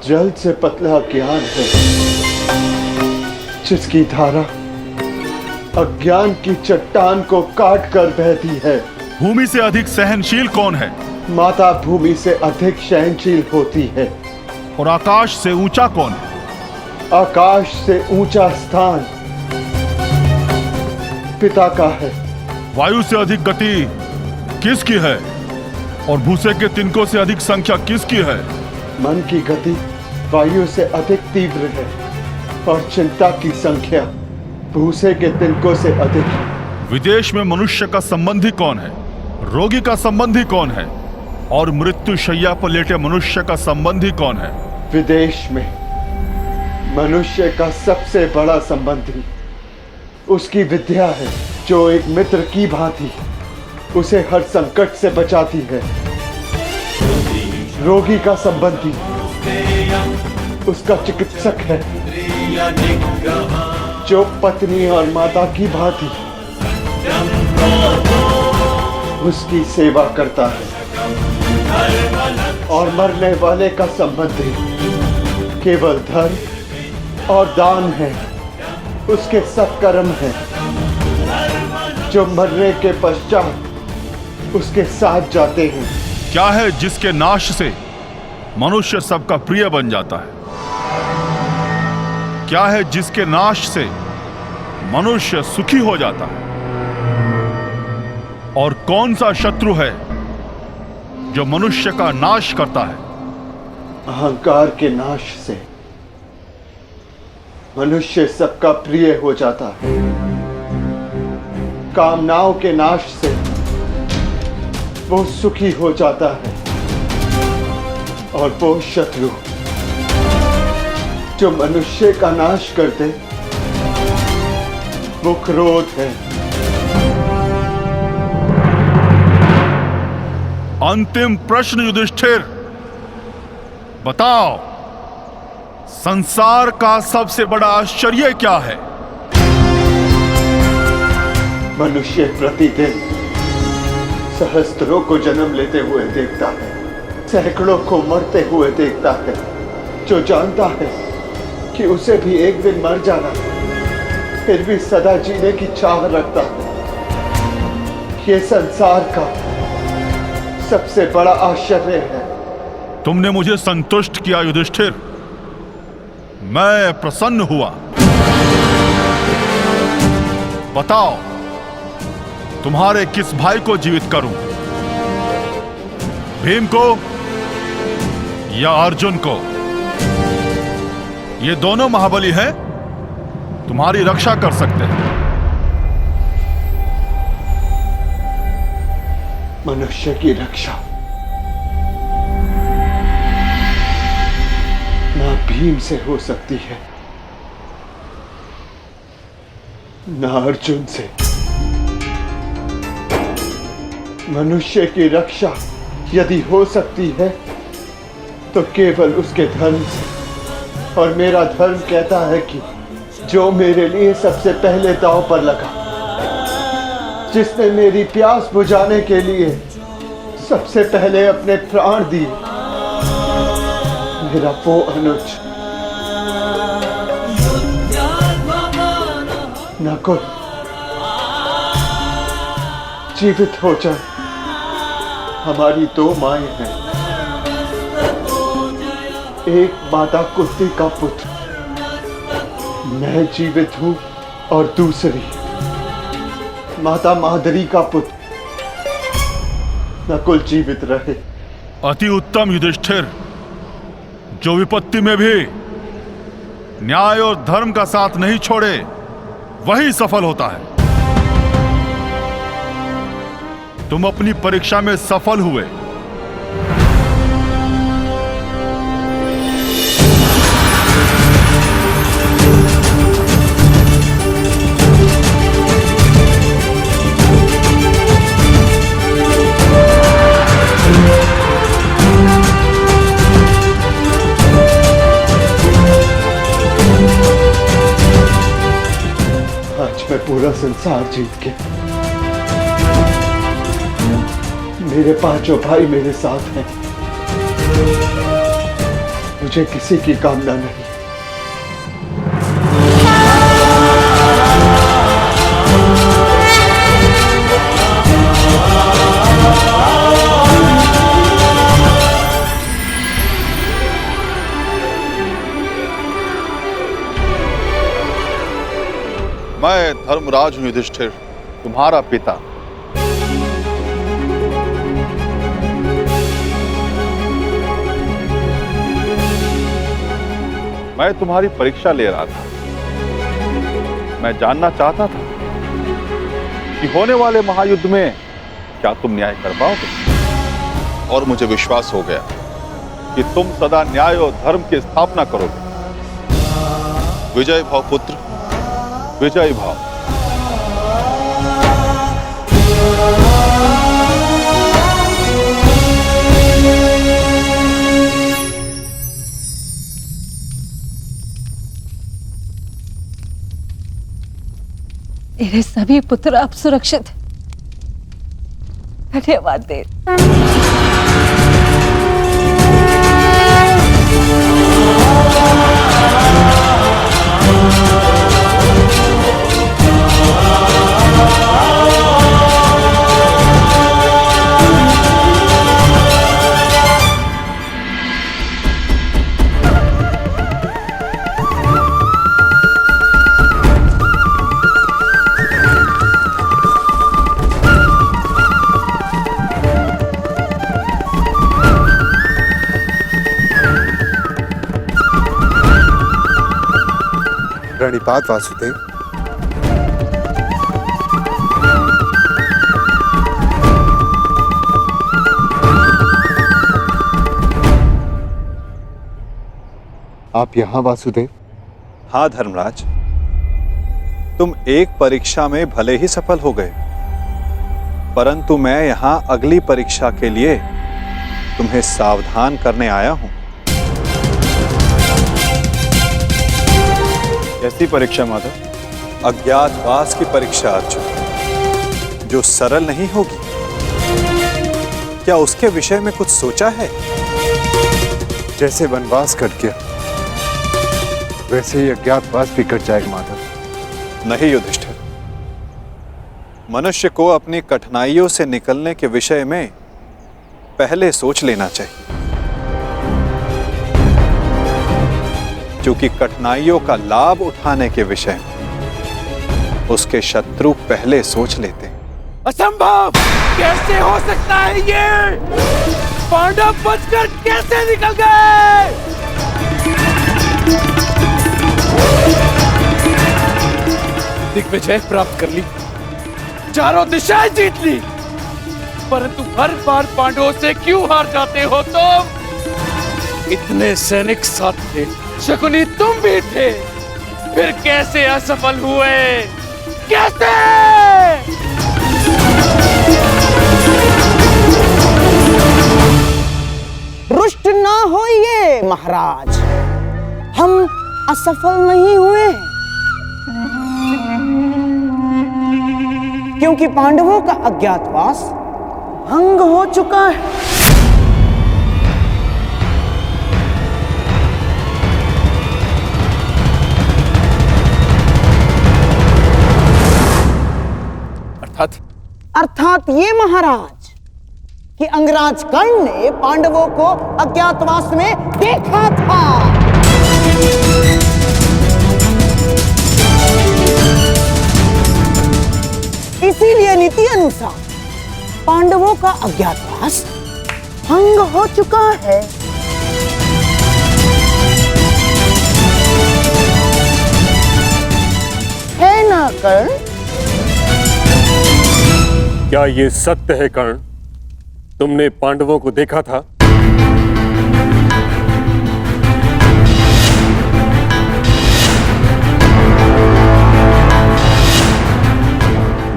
जल से पतला ज्ञान है, जिसकी धारा अज्ञान की चट्टान को काट कर बहती है। भूमि से अधिक सहनशील कौन है? माता भूमि से अधिक सहनशील होती है। और आकाश से ऊंचा कौन है? आकाश से ऊंचा स्थान पिता का है। वायु से अधिक गति किसकी है? और भूसे के तिनकों से अधिक संख्या किसकी है? मन की गति वायु से अधिक तीव्र है और चिंता की संख्या भूसे के तिनकों से अधिक है। विदेश में मनुष्य का संबंधी कौन है? रोगी का संबंधी कौन है? और मृत्यु शैया पर लेटे मनुष्य का संबंधी कौन है? विदेश में मनुष्य का सबसे बड़ा संबंधी उसकी विद्या है, जो एक मित्र की भांति उसे हर संकट से बचाती है। रोगी का संबंधी उसका चिकित्सक है, जो पत्नी और माता की भांति उसकी सेवा करता है। और मरने वाले का संबंधी केवल धर्म और दान है, उसके सत्कर्म है, जो मरने के पश्चात उसके साथ जाते हैं। क्या है जिसके नाश से मनुष्य सबका प्रिय बन जाता है? क्या है जिसके नाश से मनुष्य सुखी हो जाता है? और कौन सा शत्रु है जो मनुष्य का नाश करता है? अहंकार के नाश से मनुष्य सबका प्रिय हो जाता है। कामनाओं के नाश से वो सुखी हो जाता है। और वो शत्रु जो मनुष्य का नाश करते, वो क्रोध है। अंतिम प्रश्न युधिष्ठिर, बताओ, संसार का सबसे बड़ा आश्चर्य क्या है? मनुष्य प्रतिदिन सहस्त्रों को जन्म लेते हुए देखता है, सैकड़ों को मरते हुए देखता है, जो जानता है कि उसे भी एक दिन मर जाना है, फिर भी सदा जीने की चाह रखता है। ये संसार का सबसे बड़ा आश्चर्य है। तुमने मुझे संतुष्ट किया युधिष्ठिर, मैं प्रसन्न हुआ। बताओ, तुम्हारे किस भाई को जीवित करूं? भीम को या अर्जुन को? ये दोनों महाबली हैं, तुम्हारी रक्षा कर सकते हैं। मनुष्य की रक्षा ना भीम से हो सकती है, ना अर्जुन से। मनुष्य की रक्षा यदि हो सकती है तो केवल उसके धर्म से। और मेरा धर्म कहता है कि जो मेरे लिए सबसे पहले दांव पर लगा, जिसने मेरी प्यास बुझाने के लिए सबसे पहले अपने प्राण दिए, मेरा वो अनुज नकुल जीवित हो जाए। हमारी दो माएं हैं, एक माता कुंती का पुत्र मैं जीवित हूं, और दूसरी माता मादरी का पुत्र नकुल जीवित रहे। अति उत्तम युधिष्ठिर, जो विपत्ति में भी न्याय और धर्म का साथ नहीं छोड़े, वही सफल होता है। तुम अपनी परीक्षा में सफल हुए। आज मैं पूरा संसार जीत के, मेरे पांचों भाई मेरे साथ हैं, मुझे किसी की कामना नहीं। मैं धर्मराज हूं युधिष्ठिर, तुम्हारा पिता। मैं तुम्हारी परीक्षा ले रहा था। मैं जानना चाहता था कि होने वाले महायुद्ध में क्या तुम न्याय कर पाओगे, और मुझे विश्वास हो गया कि तुम सदा न्याय और धर्म की स्थापना करोगे। विजय भाव पुत्र, विजय भाव। सभी पुत्र अब सुरक्षित हैं। धन्यवाद देव। प्रणिपात वासुदेव। आप यहाँ वासुदेव? हाँ धर्मराज, तुम एक परीक्षा में भले ही सफल हो गए, परंतु मैं यहाँ अगली परीक्षा के लिए तुम्हें सावधान करने आया हूं। कैसी परीक्षा माता? अज्ञातवास की परीक्षा अर्जुन, जो सरल नहीं होगी। क्या उसके विषय में कुछ सोचा है? जैसे वनवास कट गया वैसे ही अज्ञातवास भी कट जाएगा माधव। नहीं युधिष्ठिर, मनुष्य को अपनी कठिनाइयों से निकलने के विषय में पहले सोच लेना चाहिए, क्योंकि कठिनाइयों का लाभ उठाने के विषय में उसके शत्रु पहले सोच लेते हैं। असंभव! कैसे हो सकता है ये? पांडव बचकर कैसे निकल गए? दिग्विजय प्राप्त कर ली, चारों दिशाएं जीत ली, परंतु हर बार पांडवों से क्यों हार जाते हो तुम? इतने सैनिक साथ थे, शकुनी तुम भी थे, फिर कैसे असफल हुए? कैसे? रुष्ट ना होइए महाराज, हम असफल नहीं हुए, क्योंकि पांडवों का अज्ञातवास भंग हो चुका है। अर्थात ये महाराज कि अंगराज कर्ण ने पांडवों को अज्ञातवास में देखा था। इसीलिए नीति अनुसार पांडवों का अज्ञातवास भंग हो चुका है। है ना कर्ण? क्या ये सत्य है कर्ण? तुमने पांडवों को देखा था?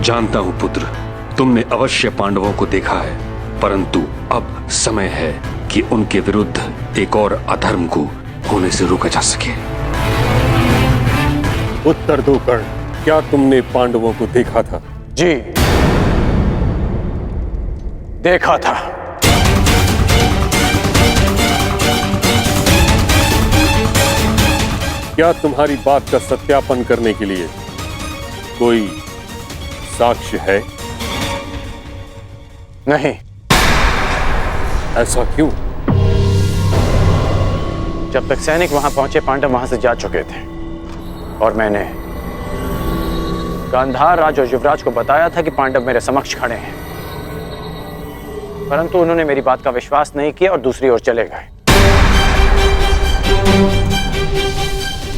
जानता हूं पुत्र, तुमने अवश्य पांडवों को देखा है, परंतु अब समय है कि उनके विरुद्ध एक और अधर्म को होने से रोका जा सके। उत्तर दो कर्ण, क्या तुमने पांडवों को देखा था? जी, देखा था। क्या तुम्हारी बात का सत्यापन करने के लिए कोई साक्ष्य है? नहीं। ऐसा क्यों? जब तक सैनिक वहां पहुंचे, पांडव वहां से जा चुके थे और मैंने गांधार राज और युवराज को बताया था कि पांडव मेरे समक्ष खड़े हैं, परंतु उन्होंने मेरी बात का विश्वास नहीं किया और दूसरी ओर चले गए।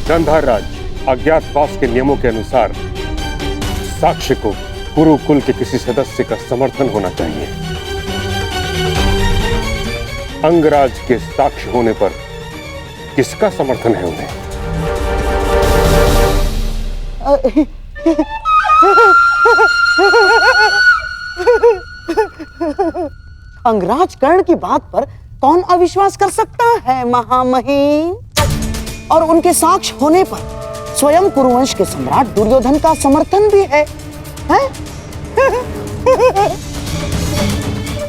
गांधार राज, अज्ञातवास के नियमों के अनुसार साक्ष्य को कुरुकुल के किसी सदस्य का समर्थन होना चाहिए। अंगराज के साक्ष्य होने पर किसका समर्थन है उन्हें? अंगराज कर्ण की बात पर कौन अविश्वास कर सकता है महामहिम? और उनके साक्ष्य होने पर स्वयं कुरुवंश के सम्राट दुर्योधन का समर्थन भी है।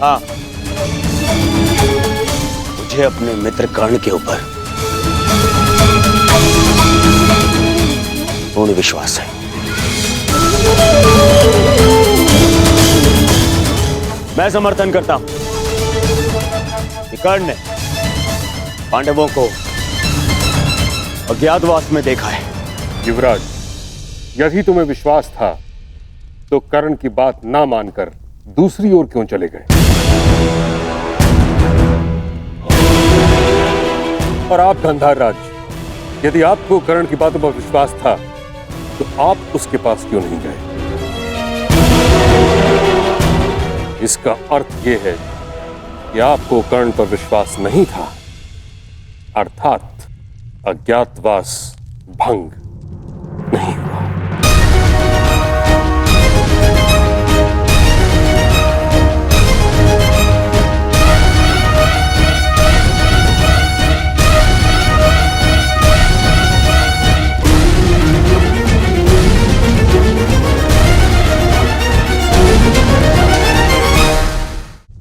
हाँ, मुझे अपने मित्र कर्ण के ऊपर पूर्ण विश्वास है। मैं समर्थन करता हूं कि कर्ण ने पांडवों को अज्ञातवास में देखा है। युवराज, यदि तुम्हें विश्वास था तो कर्ण की बात ना मानकर दूसरी ओर क्यों चले गए? और आप गंधार राज, यदि आपको कर्ण की बातों पर विश्वास था तो आप उसके पास क्यों नहीं गए? इसका अर्थ यह है कि आपको कर्ण पर विश्वास नहीं था, अर्थात अज्ञातवास भंग नहीं हुआ।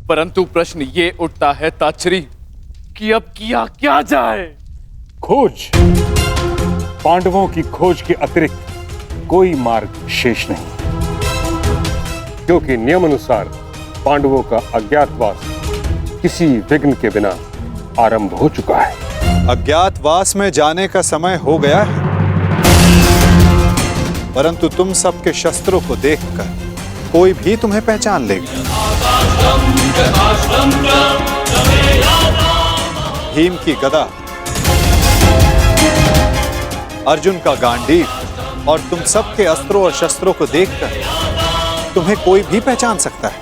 परंतु प्रश्न ये उठता है ताचरी कि अब किया क्या जाए? खोज, पांडवों की खोज के अतिरिक्त कोई मार्ग शेष नहीं, क्योंकि नियम अनुसार पांडवों का अज्ञातवास किसी विघ्न के बिना आरंभ हो चुका है। अज्ञातवास में जाने का समय हो गया है, परंतु तुम सबके शस्त्रों को देखकर कोई भी तुम्हें पहचान लेगा। भीम की गदा, अर्जुन का गांडीव और तुम सबके अस्त्रों और शस्त्रों को देखकर तुम्हें कोई भी पहचान सकता है।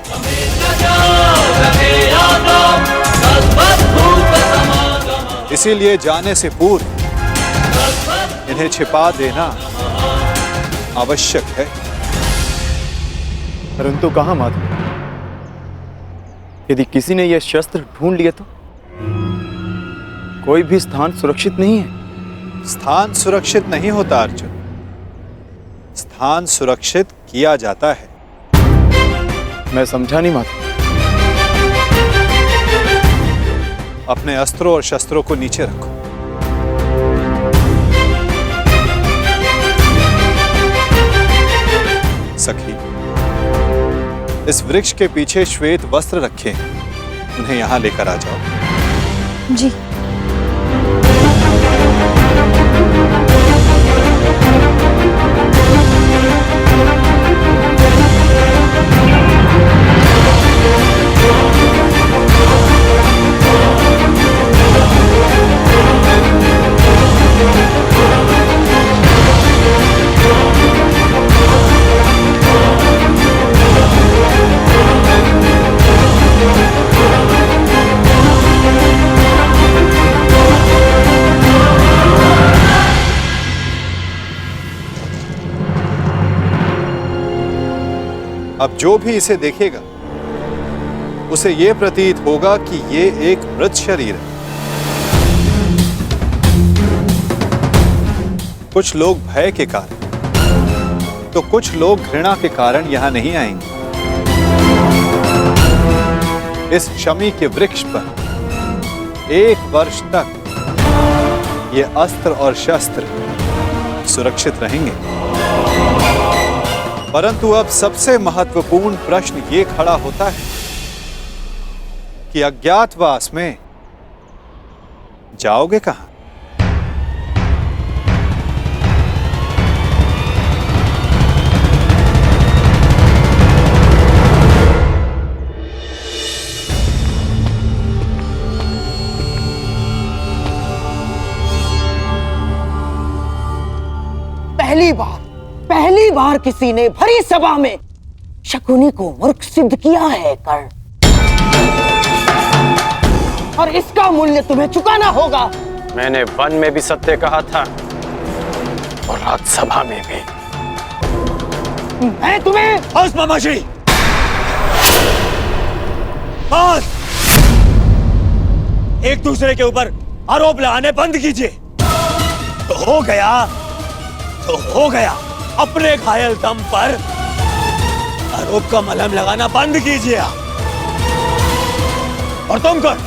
इसीलिए जाने से पूर्व इन्हें छिपा देना आवश्यक है। परंतु कहां माधव? यदि किसी ने यह शस्त्र ढूंढ लिए तो? कोई भी स्थान सुरक्षित नहीं है। स्थान सुरक्षित नहीं होता अर्जुन, स्थान सुरक्षित किया जाता है। मैं समझा नहीं माधव। अपने अस्त्रों और शस्त्रों को नीचे रखो। सखी, इस वृक्ष के पीछे श्वेत वस्त्र रखे हैं, उन्हें यहां लेकर आ जाओ। जी। अब जो भी इसे देखेगा उसे यह प्रतीत होगा कि ये एक मृत शरीर है। कुछ लोग भय के कारण तो कुछ लोग घृणा के कारण यहां नहीं आएंगे। इस शमी के वृक्ष पर 1 वर्ष तक ये अस्त्र और शस्त्र सुरक्षित रहेंगे। परंतु अब सबसे महत्वपूर्ण प्रश्न ये खड़ा होता है कि अज्ञातवास में जाओगे कहां? पहली बार किसी ने भरी सभा में शकुनी को मूर्ख सिद्ध किया है कर्ण, और इसका मूल्य तुम्हें चुकाना होगा। मैंने वन में भी सत्य कहा था और राजसभा में भी। मैं तुम्हें बस मामाजी, बस एक दूसरे के ऊपर आरोप लगाने बंद कीजिए। तो हो गया, अपने घायल दम पर कोप का मलहम लगाना बंद कीजिए आप। और तुम कौन?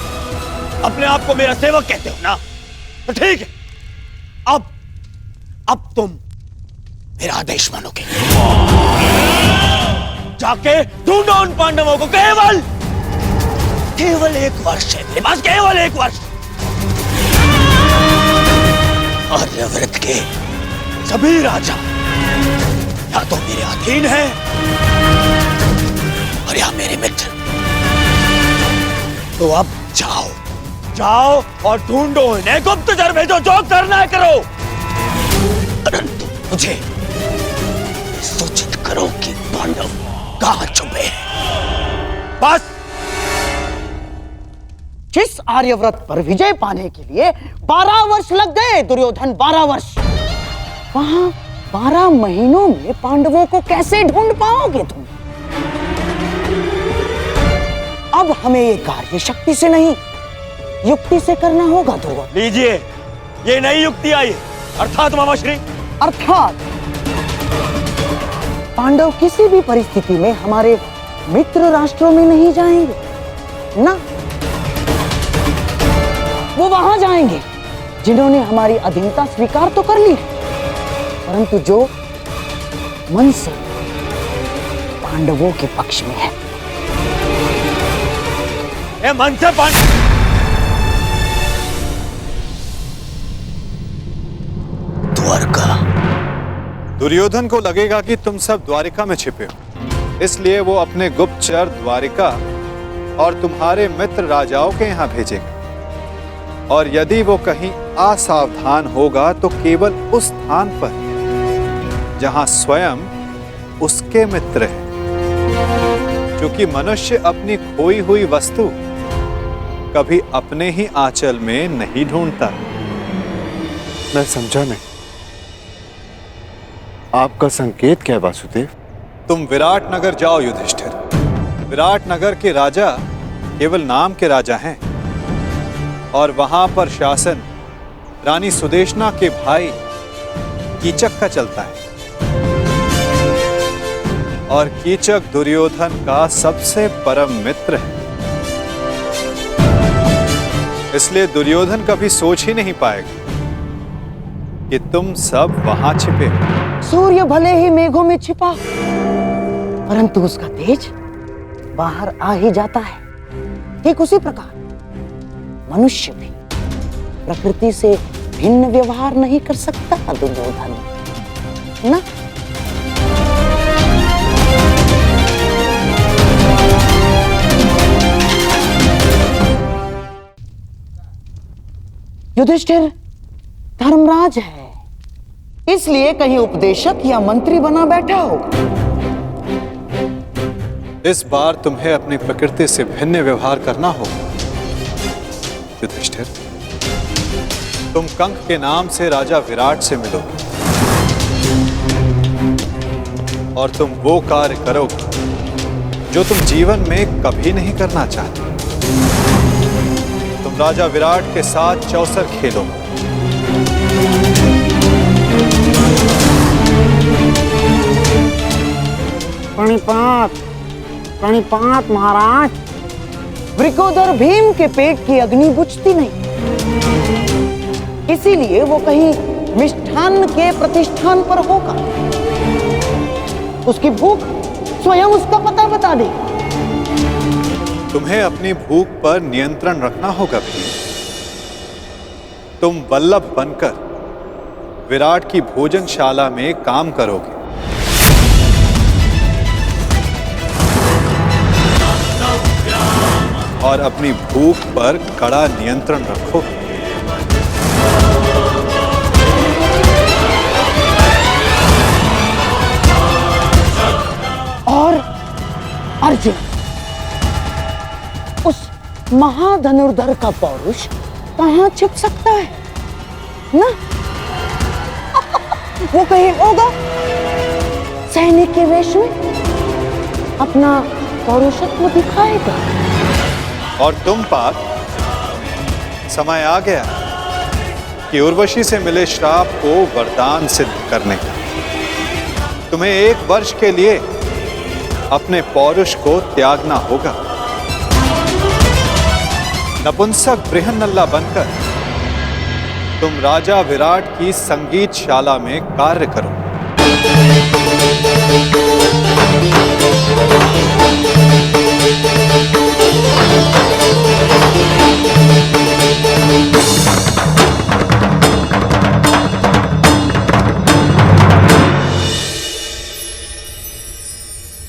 अपने आप को मेरा सेवक कहते हो ना? तो ठीक है, अब तुम मेरा आदेश मानोगे। जाके ढूंढो उन पांडवों को। केवल 1 वर्ष है मेरे पास, केवल 1 वर्ष। आर्यव्रत के सभी राजा या तो मेरे अधीन हैं और या मेरे मित्र। तो अब जाओ और ढूंढो इन्हें, गुप्तचर भेजो, जो करना है करो। परंतु मुझे सूचित करो कि पांडव कहां छुपे हैं। बस। जिस आर्यव्रत पर विजय पाने के लिए 12 वर्ष लग गए दुर्योधन, 12 वर्ष, वहां 12 महीनों में पांडवों को कैसे ढूंढ पाओगे तुम? अब हमें ये कार्य शक्ति से नहीं, युक्ति से करना होगा दुर्योधन। लीजिए, ये नई युक्ति आई, अर्थात मामाश्री। अर्थात पांडव किसी भी परिस्थिति में हमारे मित्र राष्ट्रों में नहीं जाएंगे ना। वो वहां जाएंगे जिन्होंने हमारी अधीनता स्वीकार तो कर ली, परंतु जो मन से पांडवों के पक्ष में है। मन से द्वारका। दुर्योधन को लगेगा कि तुम सब द्वारिका में छिपे हो, इसलिए वो अपने गुप्तचर द्वारिका और तुम्हारे मित्र राजाओं के यहाँ भेजेगा। और यदि वो कहीं असावधान होगा तो केवल उस स्थान पर जहां स्वयं उसके मित्र हैं, क्योंकि मनुष्य अपनी खोई हुई वस्तु कभी अपने ही आंचल में नहीं ढूंढता। मैं समझा नहीं, आपका संकेत क्या है वासुदेव? तुम विराट नगर जाओ युधिष्ठिर। विराट नगर के राजा केवल नाम के राजा हैं और वहां पर शासन रानी सुदेशना के भाई कीचक का चलता है। और कीचक दुर्योधन का सबसे परम मित्र है, इसलिए दुर्योधन कभी सोच ही नहीं पाएगा कि तुम सब वहां छिपे। सूर्य भले ही मेघों में छिपा, परंतु उसका तेज बाहर आ ही जाता है। ठीक उसी प्रकार मनुष्य भी प्रकृति से भिन्न व्यवहार नहीं कर सकता दुर्योधन, ना? युधिष्ठिर धर्मराज है, इसलिए कहीं उपदेशक या मंत्री बना बैठा होगा। इस बार तुम्हें अपनी प्रकृति से भिन्न व्यवहार करना होगा युधिष्ठिर। तुम कंक के नाम से राजा विराट से मिलोगे और तुम वो कार्य करोगे जो तुम जीवन में कभी नहीं करना चाहते। तुम राजा विराट के साथ चौसर खेलोगे। प्रणिपात महाराज। वृकोदर भीम के पेट की अग्नि बुझती नहीं, इसीलिए वो कहीं मिष्ठान्न के प्रतिष्ठान पर होगा। उसकी भूख स्वयं उसका पता बता दे। तुम्हें अपनी भूख पर नियंत्रण रखना होगा भीम। तुम वल्लभ बनकर विराट की भोजनशाला में काम करोगे और अपनी भूख पर कड़ा नियंत्रण रखोगे। और अर्जुन, उस महाधनुर्धर का पौरुष कहां छिप सकता है ना? वो कहीं होगा सैनिक के वेश में अपना पौरुषत्व दिखाएगा। और तुम पार्थ, समय आ गया कि उर्वशी से मिले श्राप को वरदान सिद्ध करने का। तुम्हें 1 वर्ष के लिए अपने पौरुष को त्यागना होगा। नपुंसक बृहन्नल्ला बनकर तुम राजा विराट की संगीतशाला में कार्य करो।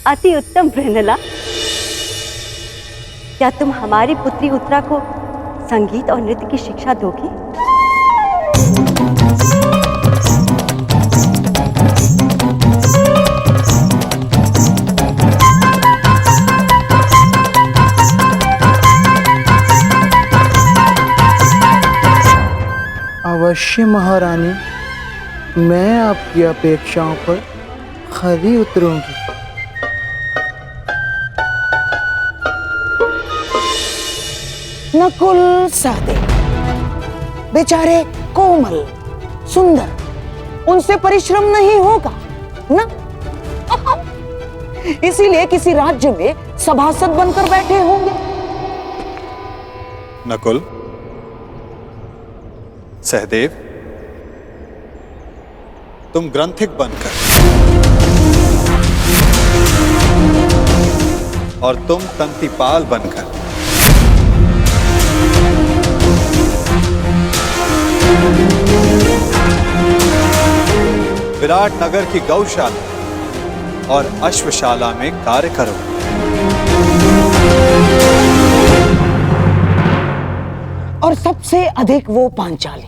अति उत्तम बृहन्नल्ला, क्या तुम हमारी पुत्री उत्तरा को संगीत और नृत्य की शिक्षा दोगी? अवश्य महारानी, मैं आपकी अपेक्षाओं पर खरी उतरूंगी। नकुल सहदेव बेचारे कोमल सुंदर, उनसे परिश्रम नहीं होगा ना? इसीलिए किसी राज्य में सभासद बनकर बैठे होंगे। नकुल, सहदेव, तुम ग्रंथिक बनकर और तुम तंतिपाल बनकर विराट नगर की गौशाला और अश्वशाला में कार्य करो। और सबसे अधिक वो पांचाली,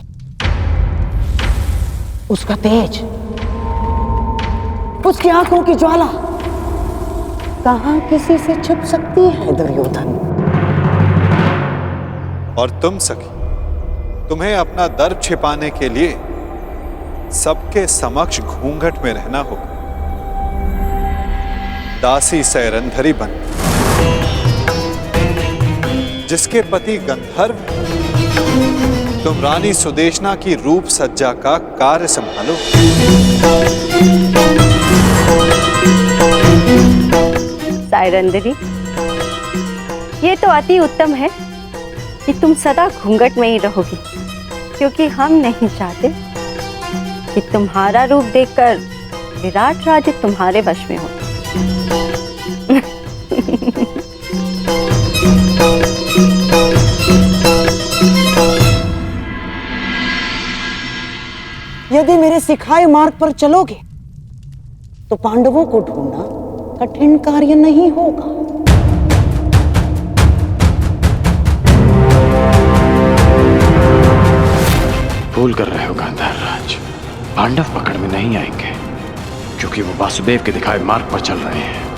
उसका तेज, उसकी आंखों की ज्वाला कहां किसी से छिप सकती है दुर्योधन? और तुम सखी, तुम्हें अपना दर्प छिपाने के लिए सबके समक्ष घूंघट में रहना होगा। दासी सैरंधरी बन, जिसके पति गंधर्व, तुम रानी सुदेशना की रूप सज्जा का कार्य संभालो। सैरंधरी, ये तो अति उत्तम है कि तुम सदा घूंघट में ही रहोगी, क्योंकि हम नहीं चाहते कि तुम्हारा रूप देखकर विराट राज्य तुम्हारे वश में हो। यदि मेरे सिखाए मार्ग पर चलोगे तो पांडवों को ढूंढना कठिन कार्य नहीं होगा। भूल कर रहे हो गांधार राज, पांडव पकड़ में नहीं आएंगे, क्योंकि वो वासुदेव के दिखाए मार्ग पर चल रहे हैं।